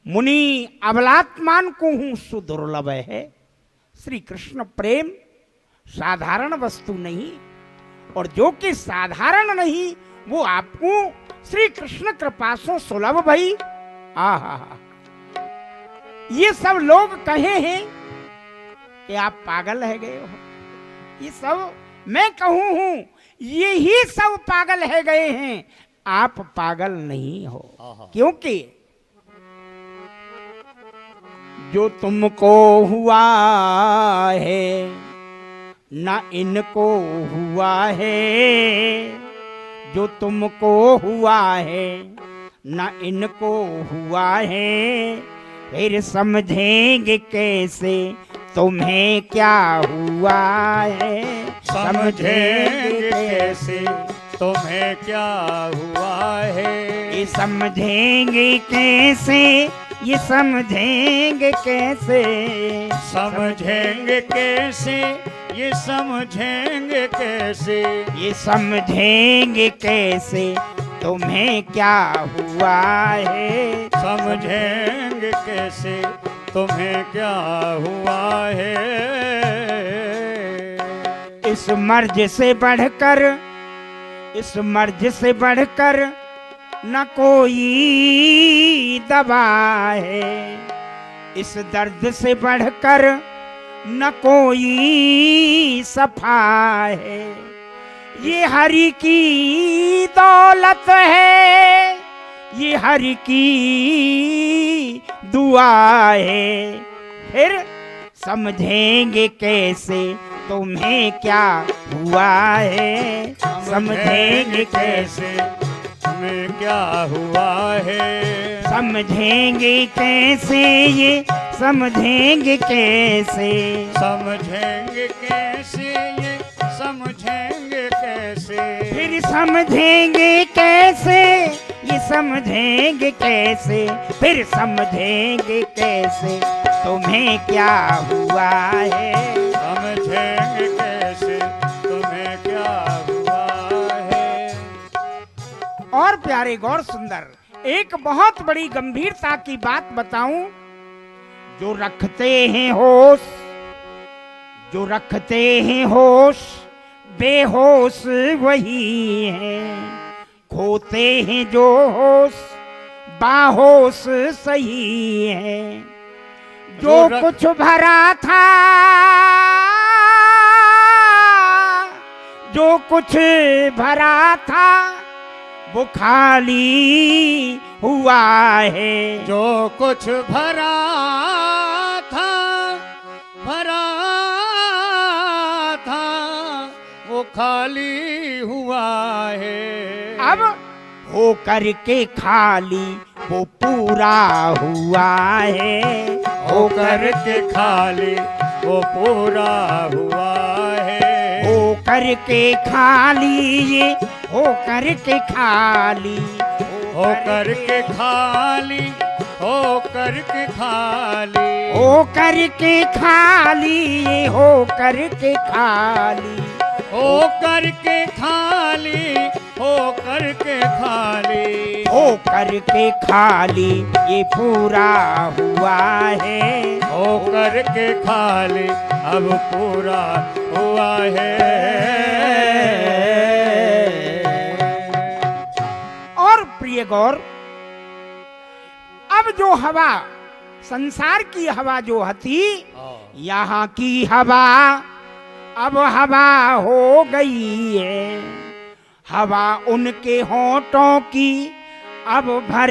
Speaker 1: मुनि अबलात्मान को हूं सुदुर्लभ है। श्री कृष्ण प्रेम साधारण वस्तु नहीं, और जो कि साधारण नहीं वो आपको श्री कृष्ण कृपा से सुलभ भई। आहा, ये सब लोग कहे हैं कि आप पागल है गए हो। ये सब मैं कहूं हूं, ये ही सब पागल है गए हैं, आप पागल नहीं हो। क्योंकि जो तुमको हुआ है ना इनको हुआ है, जो तुमको हुआ है ना इनको हुआ है, फिर समझेंगे कैसे तुम्हें क्या हुआ है।
Speaker 2: समझेंगे कैसे तुम्हें क्या हुआ है,
Speaker 1: ये समझेंगे कैसे, ये समझेंगे कैसे,
Speaker 2: समझेंगे कैसे, ये समझेंगे कैसे,
Speaker 1: ये समझेंगे कैसे तुम्हें क्या हुआ है।
Speaker 2: समझेंगे कैसे तुम्हें क्या हुआ है।
Speaker 1: इस मर्ज से बढ़कर, इस मर्ज से बढ़कर न कोई दवा है, इस दर्द से बढ़कर न कोई सफा है। ये हरि की दौलत है, ये हरि की दुआ है, फिर समझेंगे कैसे तुम्हें क्या हुआ है। समझेंगे कैसे
Speaker 2: तुम्हें क्या हुआ है,
Speaker 1: समझेंगे कैसे, ये समझेंगे कैसे,
Speaker 2: समझेंगे कैसे, ये समझेंगे कैसे,
Speaker 1: फिर समझेंगे कैसे, ये समझेंगे कैसे, फिर समझेंगे कैसे तुम्हें क्या हुआ है।
Speaker 2: समझेंगे कैसे तुम्हें क्या हुआ है।
Speaker 1: और प्यारे गौर सुंदर, एक बहुत बड़ी गंभीरता की बात बताऊं, जो रखते हैं होश, जो रखते हैं होश, बेहोश वही हैं, खोते हैं जो होश, बाहोश सही है। जो कुछ भरा था, जो कुछ भरा था, वो खाली हुआ है।
Speaker 2: जो कुछ भरा था, भरा था, वो खाली हुआ है।
Speaker 1: अब हो करके खाली वो पूरा हुआ है,
Speaker 2: हो करके खाली वो पूरा हुआ है।
Speaker 1: हो करके खाली, ये हो करके खाली,
Speaker 2: हो करके खाली, हो करके खाली,
Speaker 1: हो करके खाली, ये हो करके खाली,
Speaker 2: हो करके खाली, हो करके खाली,
Speaker 1: हो करके खाली ये पूरा हुआ है।
Speaker 2: हो करके खाली अब पूरा हुआ है।
Speaker 1: और प्रिय गौर, अब जो हवा, संसार की हवा जो हती, यहाँ की हवा अब हवा हो गई है। हवा उनके होठों की अब भर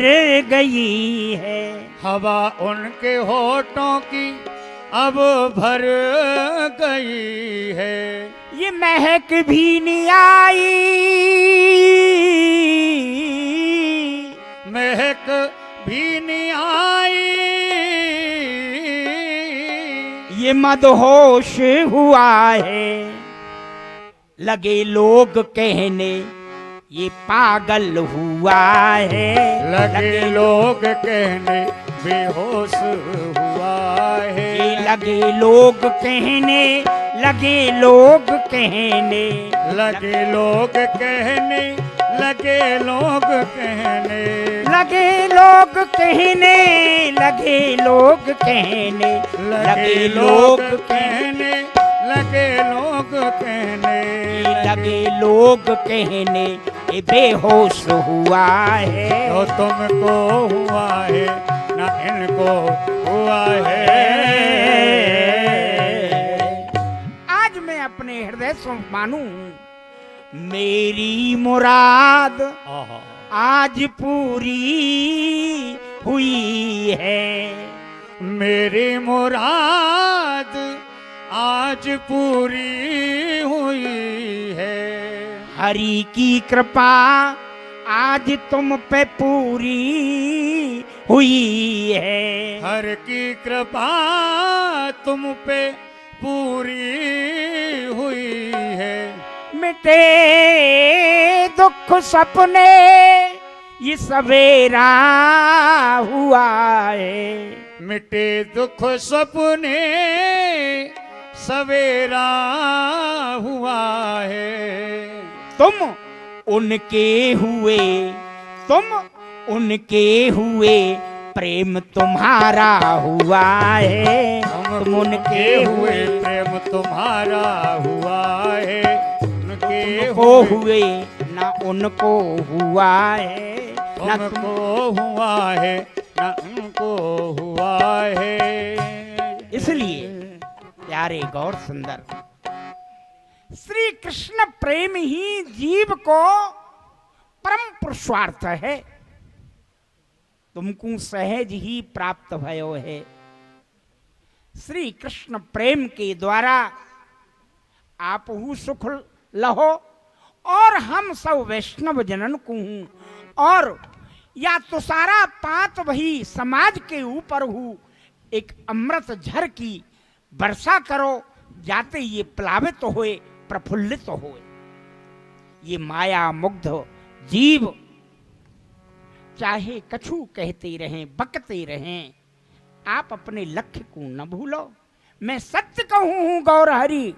Speaker 1: गई है।
Speaker 2: हवा उनके होठों की अब भर गई है।
Speaker 1: ये महक भी नहीं आई, ये मदहोश हुआ है। लगे लोग कहने ये पागल हुआ है।
Speaker 2: लगे लोग कहने बेहोश हुआ है।
Speaker 1: ये लगे लोग कहने, लगे लोग कहने,
Speaker 2: लगे लोग कहने, लगे लोग कहने,
Speaker 1: लगे लोग कहने, लगे लोग कहने,
Speaker 2: लगे लोग कहने, लगे लोग कहने,
Speaker 1: लगे लोग कहने ये बेहोश हुआ है।
Speaker 2: तो तुमको हुआ है ना इनको हुआ है।
Speaker 1: आज मैं अपने हृदय से मानूं, मेरी मुराद आज पूरी हुई है।
Speaker 2: मेरी मुराद आज पूरी हुई है।
Speaker 1: हरि की कृपा आज तुम पे पूरी हुई है।
Speaker 2: हर की कृपा तुम पे पूरी हुई है।
Speaker 1: मिटे दुख सपने ये सवेरा हुआ है।
Speaker 2: मिटे दुख सपने सवेरा हुआ है।
Speaker 1: तुम उनके हुए, तुम उनके हुए, प्रेम तुम्हारा हुआ है।
Speaker 2: तुम उनके हुए प्रेम तुम्हारा हुआ है। उनके
Speaker 1: को हुए ना उनको हुआ है, ना
Speaker 2: तुमको हुआ है ना उनको हुआ है।
Speaker 1: इसलिए प्यारे गौर सुंदर, श्री कृष्ण प्रेम ही जीव को परम पुरुषार्थ है। तुमको सहज ही प्राप्त भयो है। श्री कृष्ण प्रेम के द्वारा आप हु सुख लहो और हम सब वैष्णव जनन को हूं। और या तो सारा पात वही समाज के ऊपर हूं, एक अमृत झर की वर्षा करो, जाते ये प्लावित होए प्रफुल्लित होए। ये माया मुग्ध जीव चाहे कछु कहते रहें, बकते रहें, आप अपने लक्ष्य को न भूलो। मैं सत्य कहूं हूं गौर हरि,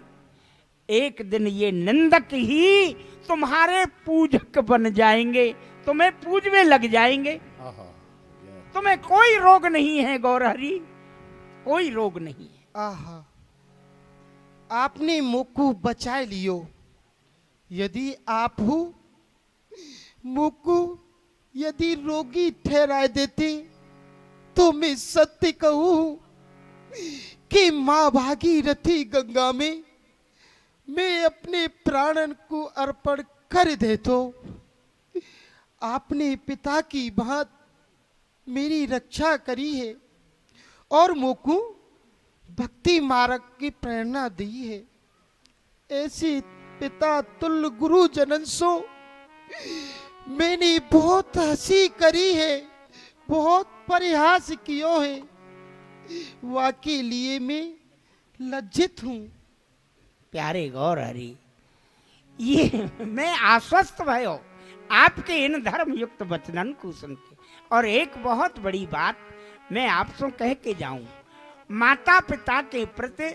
Speaker 1: एक दिन ये निंदक ही तुम्हारे पूजक बन जाएंगे, तुम्हें पूजने लग जाएंगे। तुम्हें कोई रोग नहीं है गौर हरि, कोई रोग नहीं है।
Speaker 5: आहा, आपने मुक्कू बचा लियो। यदि आप हो मुक्कू यदि रोगी ठहरा देते तो मैं सत्य कहूं कि मां भागीरथी गंगा में मैं अपने प्राणन को अर्पण कर दे। तो आपने पिता की भांत मेरी रक्षा करी है और मुकु भक्ति मार्ग की प्रेरणा दी है। ऐसे पिता तुल्य गुरु जनन सो मैंने बहुत हंसी करी है, बहुत परिहास कियो है। वाकई लिए मैं लज्जित हूं।
Speaker 1: प्यारे गौर हरि, ये मैं आश्वस्त भयो आपके इन धर्म युक्त वचनन को सुन के। और एक बहुत बड़ी बात मैं आपसे कह के जाऊं, माता पिता के प्रति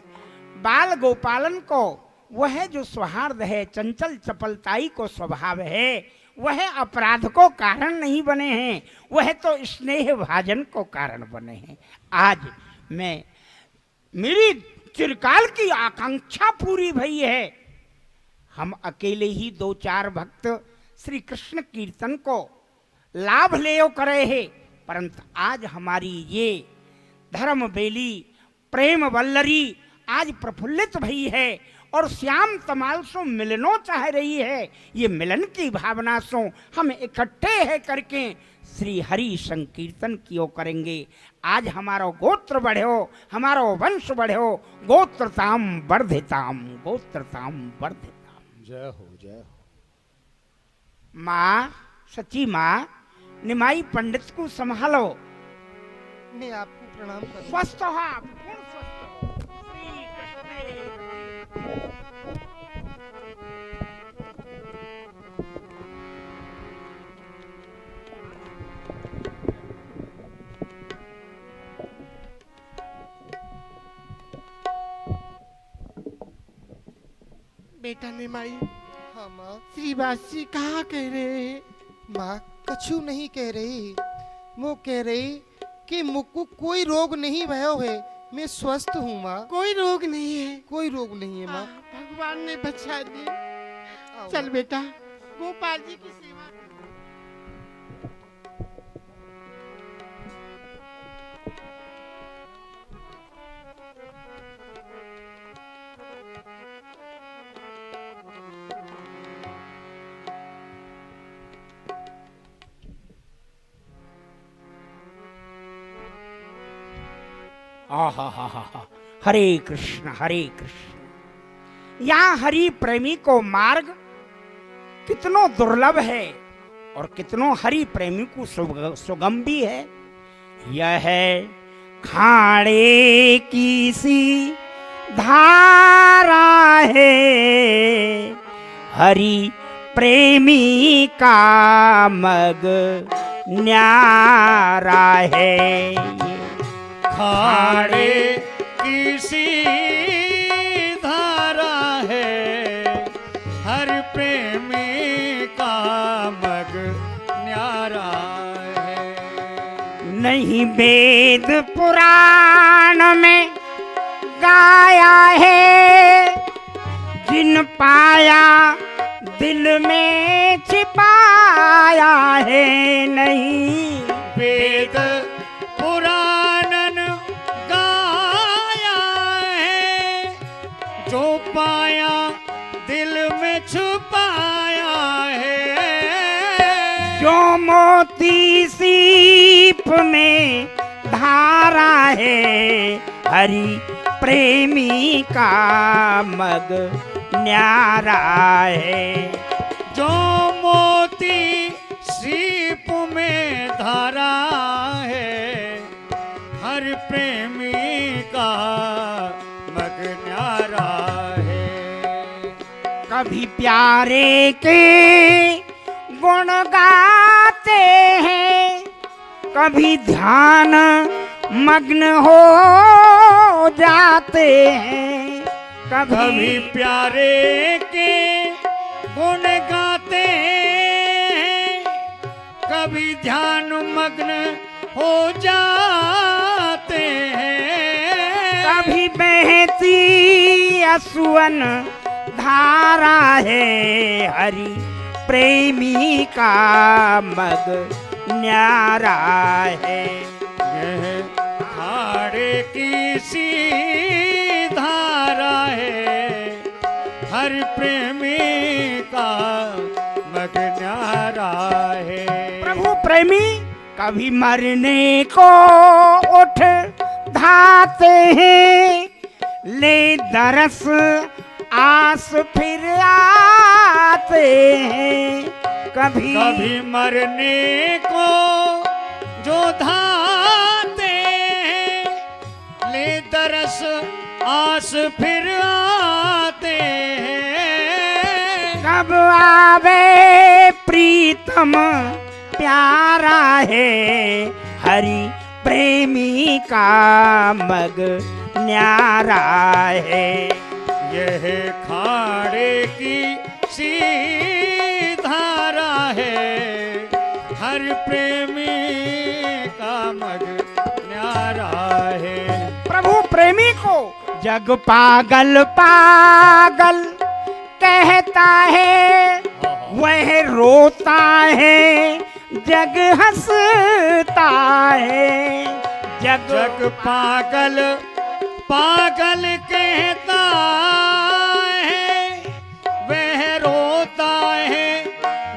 Speaker 1: बाल गोपालन को वह जो सौहार्द है, चंचल चपलताई को स्वभाव है, वह अपराध को कारण नहीं बने हैं, वह तो स्नेह भाजन को कारण बने हैं। आज मैं मेरी चिरकाल की आकांक्षा पूरी भई है। हम अकेले ही 2-4 भक्त श्री कृष्ण कीर्तन को लाभ ले करे है, परंतु आज हमारी ये धर्म बेली प्रेम वल्लरी आज प्रफुल्लित भई है और श्याम तमाल सो मिलनो चाह रही है। ये मिलन की भावना सो हम इकट्ठे है करके श्री हरि संकीर्तन कियो करेंगे। आज हमारो गोत्र बढ़ो, हमारो वंश बढ़ो, गोत्रताम वर्धिताम, गोत्रताम वर्धिताम।
Speaker 2: जय हो जय हो।
Speaker 1: माँ, सच्ची माँ, निमाई पंडित को संभालो।
Speaker 5: मैं आपको प्रणाम करता हूं।
Speaker 1: स्वस्थ हो आप, पूर्ण स्वस्थ हो। श्री
Speaker 6: बेटा निमाई,
Speaker 5: हाँ माँ।
Speaker 6: श्रीवासी कहाँ कह रहे हैं?
Speaker 5: माँ कछु नहीं कह रही, वो कह रही कि मुझको कोई रोग नहीं भयो है, मैं स्वस्थ हूँ माँ,
Speaker 6: कोई रोग नहीं है।
Speaker 5: कोई रोग नहीं है माँ।
Speaker 6: भगवान ने बचा दी।
Speaker 5: आओ।
Speaker 6: चल बेटा, गोपाल जी की सेवा कर।
Speaker 1: आहा, हरे कृष्ण हरे कृष्ण। यहाँ हरि प्रेमी को मार्ग कितनो दुर्लभ है और कितनो हरि प्रेमी को सुगम भी है। यह है खाड़े की सी धारा है, हरि प्रेमी का मग न्यारा है।
Speaker 2: खाड़े की सी धारा है, हर प्रेमी का मग न्यारा है।
Speaker 1: नहीं वेद पुराण में गाया है, जिन पाया दिल में छिपाया है। नहीं
Speaker 2: वेद पुराणन गाया है, जो पाया दिल में छुपाया है।
Speaker 1: जो मोती सीप में धारा है, हरि प्रेमी का मग न्यारा है।
Speaker 2: जो मोती सीप में धारा है, हर प्रेमी का मग न्यारा है।
Speaker 1: कभी प्यारे के गुण गाते हैं, कभी ध्यान मग्न हो जाते हैं।
Speaker 2: कभी प्यारे के गुण गाते हैं, कभी ध्यान मग्न हो जाते हैं।
Speaker 1: कभी बहती असुवन धारा है, हरि प्रेमी का मग न्यारा है।
Speaker 2: यह खाड़े की सी धारा है, हर प्रेमी का मग न्यारा है।
Speaker 1: प्रभु प्रेमी कभी मरने को उठ धाते हैं, ले दरस आस फिर आते हैं।
Speaker 2: कभी मरने को जो धाते हैं, ले दरस आस फिर आते हैं।
Speaker 1: कब आवे प्रीतम प्यारा है, हरि प्रेमी का मग न्यारा है।
Speaker 2: यह खाड़े की सी धारा है, हर प्रेमी का मग न्यारा है।
Speaker 1: प्रभु प्रेमी को जग पागल पागल कहता है, वह रोता है जग हंसता है।
Speaker 2: जग पागल पागल कहता है, वह रोता है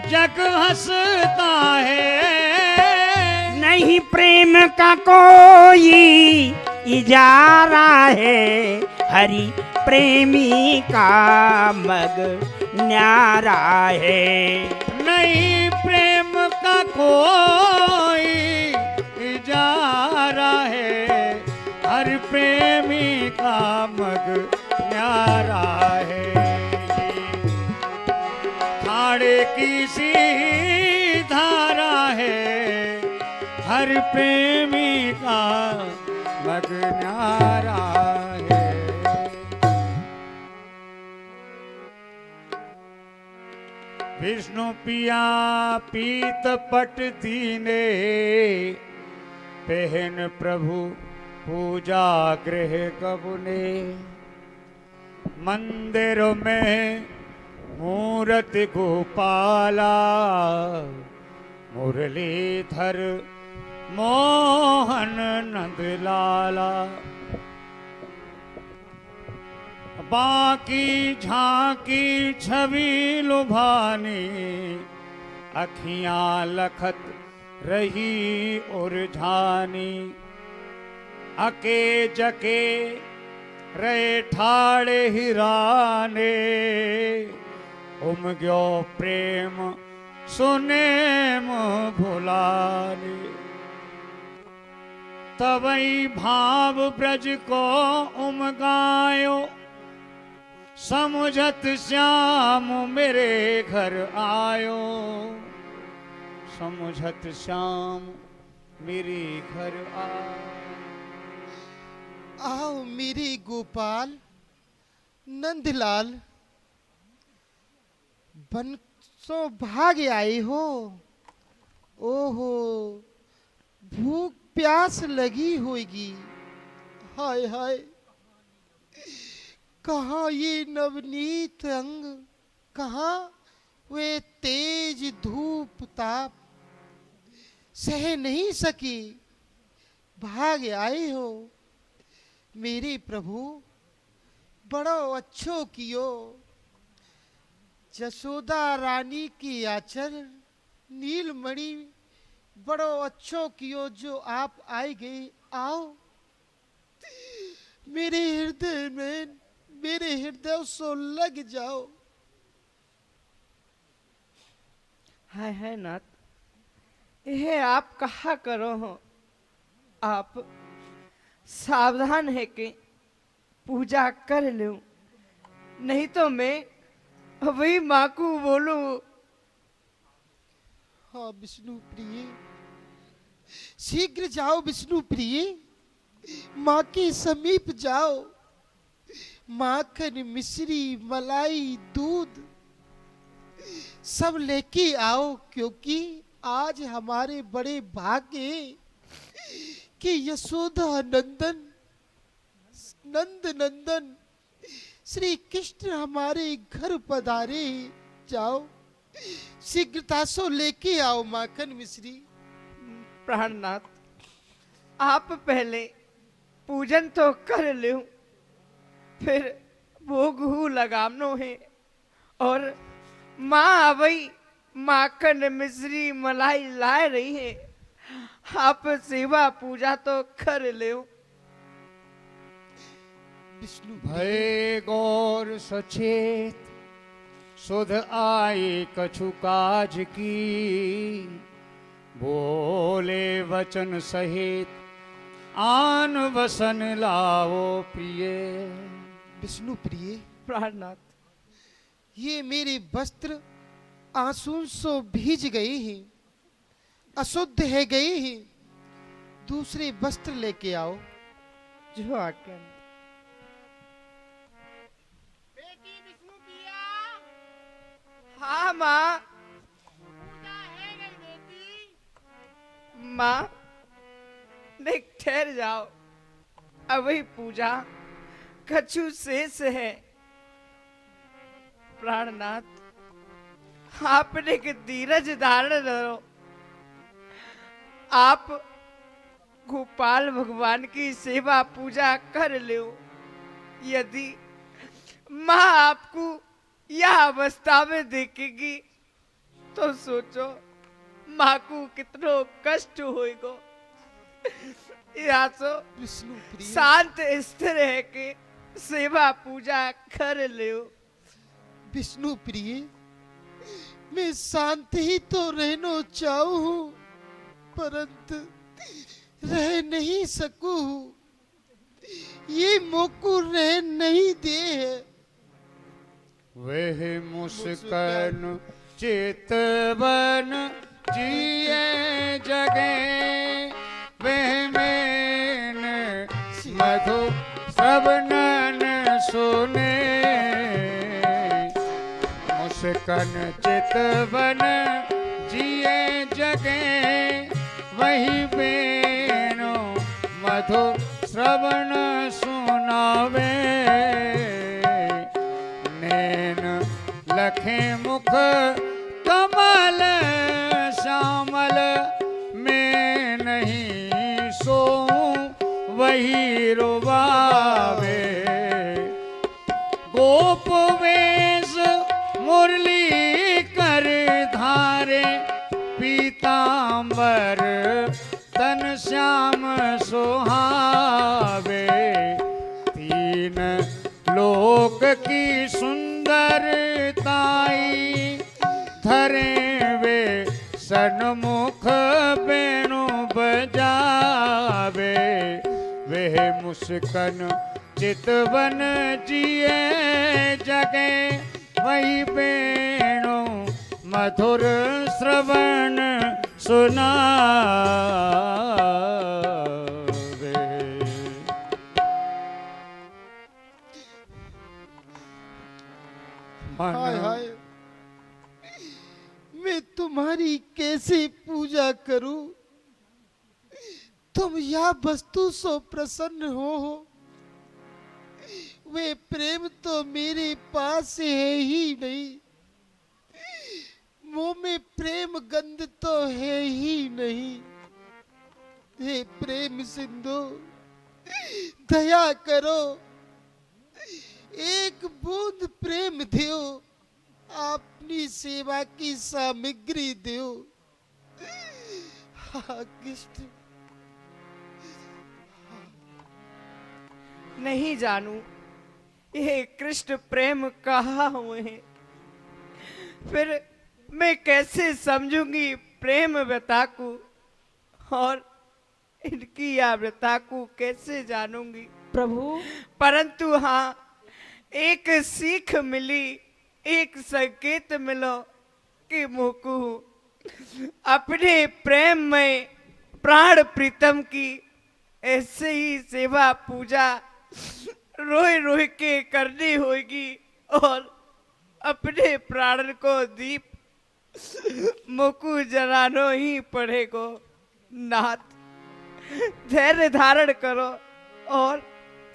Speaker 2: जग हंसता है।
Speaker 1: नहीं प्रेम का कोई इजारा है, हरि प्रेमी का मग न्यारा है।
Speaker 2: नहीं प्रेम का कोई इजारा है, हर प्रेमी का मग न्यारा है ये, खाड़े की सी धारा है, हर प्रेमी का मग न्यारा है। विष्णु पिया पीत पट दीने, पहन प्रभु पूजा गृह कबुने, मंदिर में मूर्ति गोपाला, मुरलीधर मोहन नंद लाला, बाकी झांकी छवि लुभानी, अखियां लखत रही और झानी, अके जके रे ठाड़े हिराने, उमग्यो प्रेम सुने भुलाने, तवई भाव ब्रज को उमगायो, समुझत श्याम मेरे घर आयो, समुझत श्याम मेरे घर
Speaker 5: आओ मेरे गोपाल नंदलाल, बंसों भाग आए हो। ओहो, भूख प्यास लगी होगी। हाय हाय, कहाँ ये नवनीत अंग, कहाँ वे तेज धूप ताप, सह नहीं सकी भाग आए हो। मेरे प्रभु बड़ो अच्छो कियो, जसोदा रानी की आचर नीलमणि बड़ो अच्छो कियो जो आप आए गए। आओ मेरे हृदय में, मेरे हृदय सो लग जाओ।
Speaker 4: हाय हाय नाथ, यह आप कहा करो हो। आप सावधान है कि पूजा कर लूं, नहीं तो मैं वही माँ को बोलूं।
Speaker 5: हाँ विष्णु प्रिय, शीघ्र जाओ विष्णु प्रिय, माँ के समीप जाओ। माखन मिश्री मलाई दूध सब लेके आओ, क्योंकि आज हमारे बड़े भाग्य कि यशोदा नंदन नंद नंदन श्री कृष्ण हमारे घर पधारे। जाओ शीघ्रता से लेके आओ माखन मिश्री।
Speaker 4: प्राणनाथ, आप पहले पूजन तो कर लो, फिर भोग हु लगामनो है। और माँ अवई माखन मिश्री मलाई ला रही है, आप सेवा पूजा तो कर लो।
Speaker 5: विष्णु
Speaker 2: भय गौर सचेत, सुध आई कछु काज की, बोले वचन सहित आन वसन लाओ प्रिय।
Speaker 5: विष्णु प्रिय,
Speaker 4: प्राणनाथ,
Speaker 5: ये मेरे वस्त्र आंसू से भीज गए हैं, अशुद्ध है गए हैं। दूसरे वस्त्र लेके आओ।
Speaker 4: जो आज्ञा।
Speaker 6: बेटी विष्णु प्रिया,
Speaker 4: हाँ माँ।
Speaker 6: पूजा है गई बेटी।
Speaker 4: माँ, नहीं ठहर जाओ, अभी पूजा कछु शेष है। प्राणनाथ, आपने के धीरज धारण करो। आप गोपाल भगवान की सेवा पूजा कर लो। यदि माँ आपको यह अवस्था में देखेगी तो सोचो माँ को कितनो कष्ट होएगा। या तो
Speaker 5: विष्णु प्रिय,
Speaker 4: शांत स्थिर है कि सेवा पूजा कर लो।
Speaker 5: विष्णु प्रिय, मैं शांत ही तो रहना चाहूँ, परंतु रह नहीं सकूं। ये मोकू रह नहीं दे है।
Speaker 2: वह मुस्कान चितवन जिए जगे, वह मैन मधु श्रवणन सुने। मुस्कान चितवन जिए जगे, वही बेनो मधु श्रवण सुनावे। नैन लखे मुख कमल श्यामल, मैं नहीं सोऊं वही रुबावे। गोप वेश मुरली कर धारे, पीतांबर तन श्याम सुहावे। तीन लोक की सुंदरताई, धरे वे सन्मुख बेणु बजावे। वह मुस्कन चितवन जिए जगे, वही बेणु मधुर श्रवण सुनावे।
Speaker 5: हाय हाय, मैं तुम्हारी कैसे पूजा करूं? तुम यह वस्तु सो प्रसन्न हो। वे प्रेम तो मेरे पास है ही नहीं, मुंह में प्रेम गंध तो है ही नहीं। हे प्रेम सिंधु, दया करो, एक बूंद प्रेम दियो, अपनी सेवा की सामग्री दियो। हाँ कृष्ण।
Speaker 4: नहीं जानू ये कृष्ण प्रेम कहाँ हुए हैं, फिर मैं कैसे समझूंगी प्रेम व्यथा को, और इनकी या व्यथा को कैसे जानूंगी
Speaker 8: प्रभु।
Speaker 4: परंतु हाँ, एक सीख मिली, एक संकेत मिलो कि मोकू अपने प्रेम में प्राण प्रीतम की ऐसे ही सेवा पूजा रोए रोए के करनी होगी, और अपने प्राण को दीप मोकू जलानो ही पड़ेगो। नाथ धैर्य धारण करो और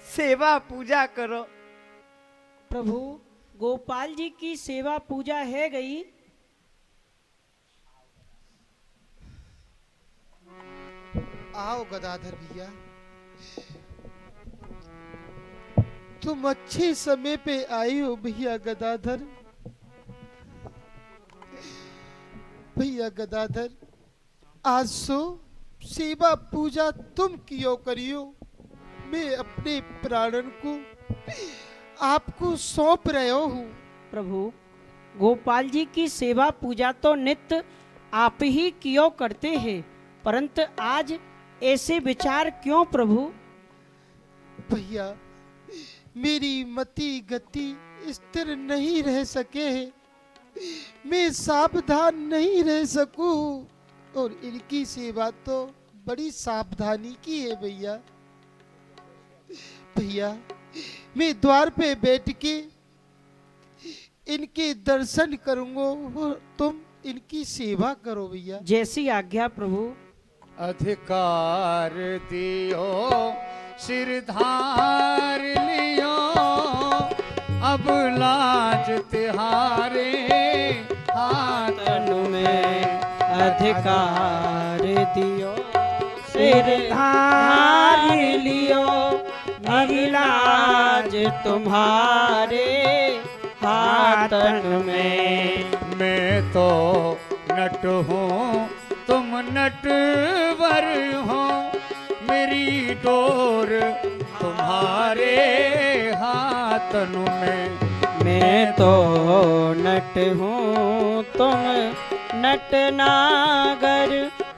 Speaker 4: सेवा पूजा करो।
Speaker 8: प्रभु, गोपाल जी की सेवा पूजा है गई।
Speaker 5: आओ गदाधर भैया, तुम अच्छे समय पे आई हो भैया गदाधर। भैया गदाधर, आज सो सेवा पूजा तुम कियो करियो, मैं अपने प्राणन को आपको सौंप रहा हूँ।
Speaker 8: प्रभु, गोपाल जी की सेवा पूजा तो नित्य आप ही कियो करते हैं, परंतु आज ऐसे विचार क्यों प्रभु?
Speaker 5: भैया, मेरी मति गति स्थिर नहीं रह सके है, मैं सावधान नहीं रह सकूं, और इनकी सेवा तो बड़ी सावधानी की है भैया। भैया, मैं द्वार पे बैठ के इनके दर्शन करूंगा और तुम इनकी सेवा करो भैया।
Speaker 8: जैसी आज्ञा प्रभु।
Speaker 2: अधिकार दियो सिरधार लियो, अब लाज तिहारे हाथन में।
Speaker 8: अधिकार दियो सिर धार लियो, अभिलाज तुम्हारे हाथन में।
Speaker 2: मैं तो नट हूँ तुम नटवर हो, मेरी डोर तुम्हारे हाथन में।
Speaker 8: मैं तो नट हूँ तुम नट नागर,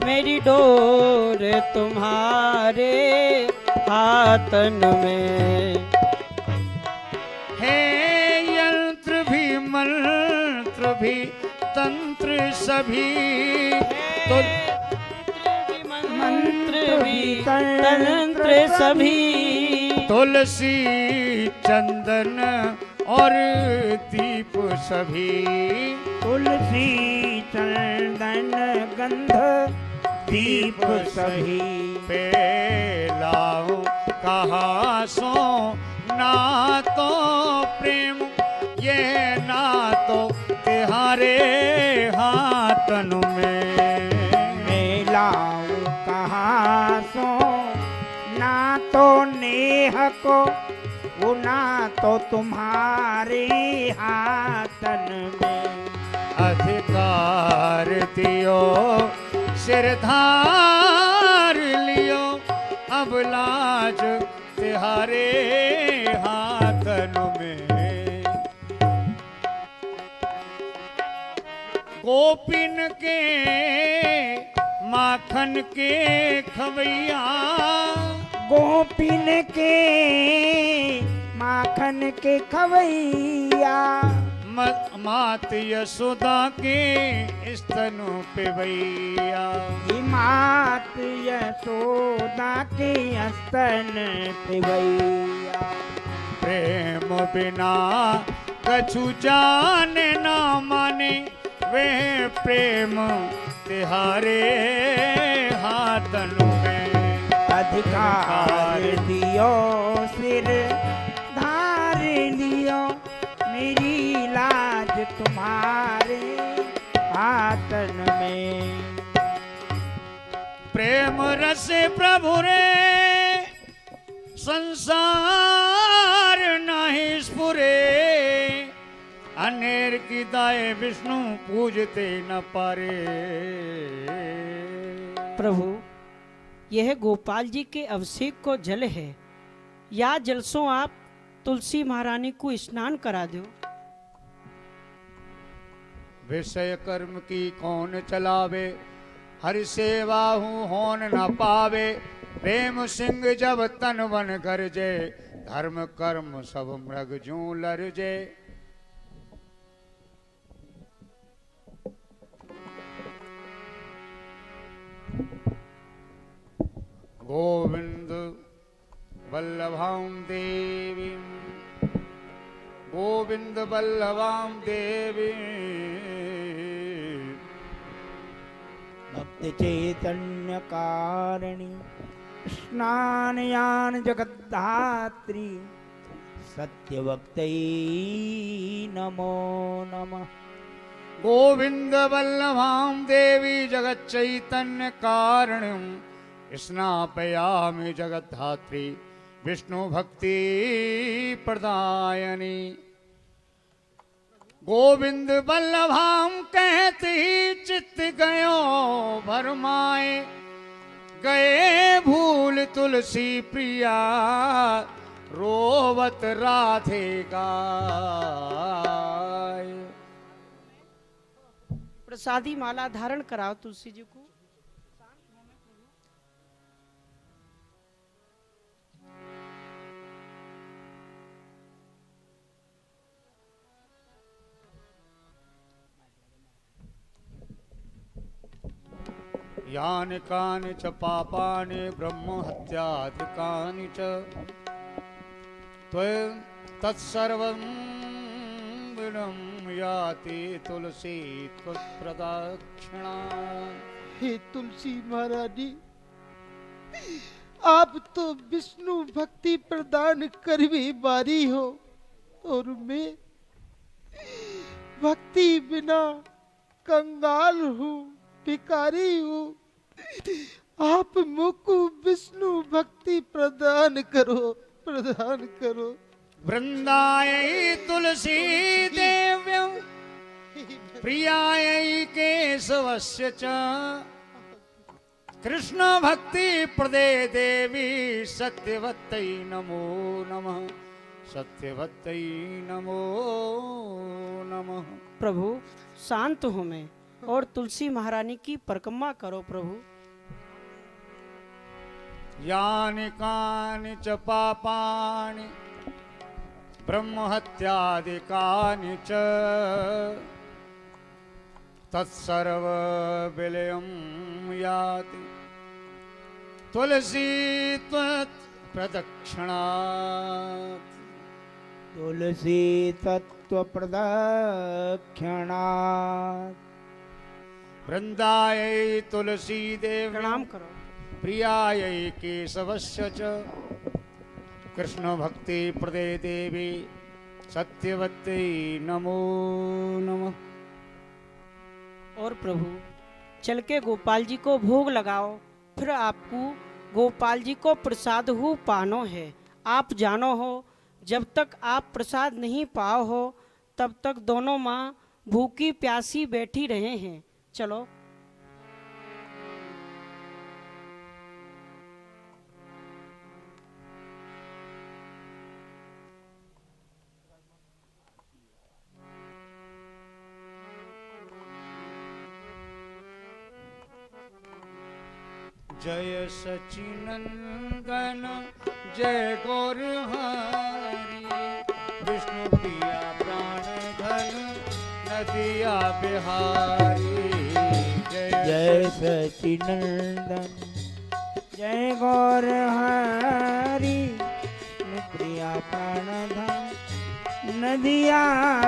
Speaker 8: मेरी डोर तुम्हारे हाथन में।
Speaker 2: हे यंत्र भी मंत्र भी तंत्र सभी तो
Speaker 8: मंत्र भी तंत्र सभी।
Speaker 2: तुलसी चंदन और दीप सभी।
Speaker 6: तुलसी चंदन गंध दीप सभी।
Speaker 2: पे लाऊं कहाँ सो ना तो प्रेम ये ना तो तिहारे हाथन में।
Speaker 6: मेलाऊं कहाँ सो ना तो नेह को वो ना तो तुम्हारे हाथन में।
Speaker 2: अधिकार दियो सिरधार लियो अब लाज तिहारे हाथन में। गोपिन के माखन के खवैया।
Speaker 6: गोपिन के माखन के खवैया।
Speaker 2: मात यशोदा के स्तनु पे भैया।
Speaker 6: मात यशोदा के स्तन पे भैया।
Speaker 2: प्रेम बिना कछु जान न माने वे प्रेम तिहारे हाथन में।
Speaker 6: अधिकार दियो सिर धार लियो मेरी लाज तुम्हारे हाथन में।
Speaker 2: प्रेम रस प्रभु रे संसार नहीं स्फुरे। अनेर की दाए विष्णु पूजते न पारे।
Speaker 8: प्रभु यह गोपाल जी के अभिषेक को जल है, या जलसों आप तुलसी महारानी को स्नान करा दो।
Speaker 2: विषय कर्म की कौन चलावे हरि सेवा हूँ होन न पावे। प्रेम सिंह जब तन वन गरजे धर्म कर्म सब मृग जू लरजे। गोविंद वल्लभां देवी गोविंद वल्लभां देवी।
Speaker 6: भक्त चैतन्य कारिणी स्नानयान जगद्धात्री सत्यवक्तै नमो नमः।
Speaker 2: गोविंद वल्लभां देवी जगत चैतन्य कारणं स्नापयामि जगद्धात्री विष्णु भक्ति प्रदायनी। गोविंद वल्लभां कहते ही चित्त गयो भरमाए। गए भूल तुलसी प्रिया रोवत राधे गाय।
Speaker 8: प्रसादी माला धारण कराओ तुलसी जी को।
Speaker 2: यानि कानि च पापानि ब्रह्म हत्याधिकानि च त्वं तत्सर्वं विनं याति तुलसी त्वत्प्रदक्षिणा।
Speaker 5: हे तुलसी महारानी, आप तो विष्णु भक्ति प्रदान करवे बारी हो और मैं भक्ति बिना कंगाल हूँ, भिखारी हूँ। आप मुझको विष्णु भक्ति प्रदान करो, प्रदान करो।
Speaker 2: वृंदायै तुलसी देव्यं प्रियायै केशवस्य च कृष्ण भक्ति प्रदे देवी सत्यवत्तै नमो नमः। सत्यवत्तै नमो नमः।
Speaker 8: प्रभु शांत हो मैं और तुलसी महारानी की परिक्रमा करो। प्रभु
Speaker 2: यानि कानि च पापानि ब्रह्महत्यादिकानि च तत्सर्वविलयं याति तुलसी त्वत्प्रदक्षिणात्
Speaker 9: तुलसी तत्व प्रदक्षिणात्
Speaker 2: वृंदायै तुलसी देव
Speaker 8: प्रणाम करो।
Speaker 2: प्रियायै केशवस्य च कृष्ण भक्ति प्रदे देवी सत्यवती नमो नमः।
Speaker 8: और प्रभु चल के गोपाल जी को भोग लगाओ, फिर आपको गोपाल जी को प्रसाद हु पानो है। आप जानो हो जब तक आप प्रसाद नहीं पाओ हो तब तक दोनों माँ भूखी प्यासी बैठी रहे हैं। चलो
Speaker 2: जय सचिनंदन जय गौर हरि विष्णु प्रिया प्राण धन नदिया बिहारी
Speaker 9: जय सचिनंदन जय गौर हरि प्रिया प्राणधन नदिया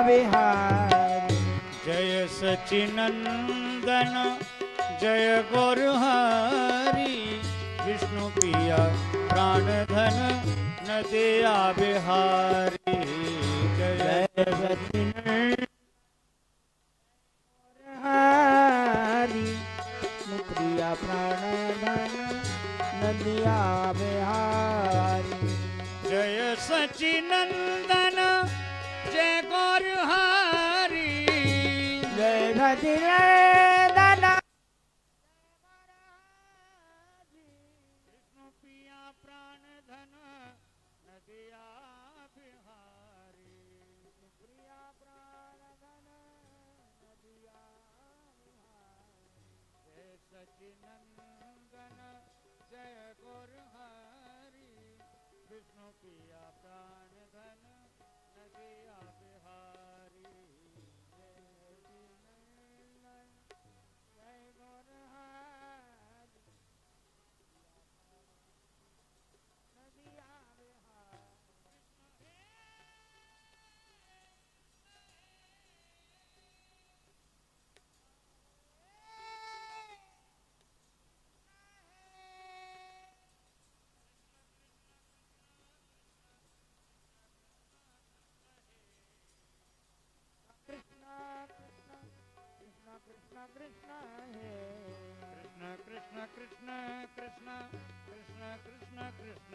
Speaker 9: बिहारी।
Speaker 2: जय सचिनंदन जय गौर हरि विष्णु प्रिया प्राण धन नदिया बिहारी।
Speaker 9: जय सचिनंदन हरि प्रिया प्राणधन नदिया बिहारी।
Speaker 2: जय सचिनंदन जय गौर हरि
Speaker 9: जय सचिनंदन
Speaker 2: विष्णु प्रिया प्राण धन नदिया बिहारी।
Speaker 9: प्रिया प्राणधन नदिया
Speaker 2: जय सचिनंदन जय गौर हरि विष्णु प्रिया प्राण धन नदिया बिहारी।
Speaker 9: जय गौर हरि नदिया बिहारी। कृष्णा कृष्णा कृष्णा कृष्णा कृष्णा है
Speaker 2: कृष्ण कृष्ण कृष्ण कृष्ण कृष्ण कृष्ण कृष्ण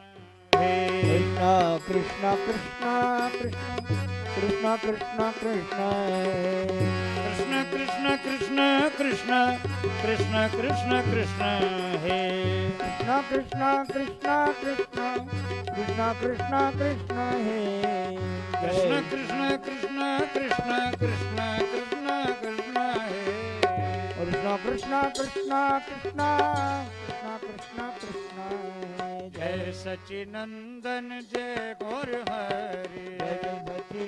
Speaker 2: हे
Speaker 9: कृष्णा कृष्णा कृष्णा कृष्णा कृष्णा कृष्णा
Speaker 2: कृष्ण कृष्ण कृष्ण कृष्ण कृष्ण कृष्ण कृष्ण हे
Speaker 9: कृष्णा कृष्णा कृष्णा कृष्णा कृष्णा कृष्णा कृष्णा है।
Speaker 2: कृष्ण कृष्ण कृष्ण कृष्ण कृष्ण कृष्ण कृष्ण हे
Speaker 9: कृष्णा कृष्णा कृष्णा कृष्णा कृष्णा कृष्णा कृष्णा है।
Speaker 2: जय सचिनंदन जय गौर हरि
Speaker 9: जय सचिन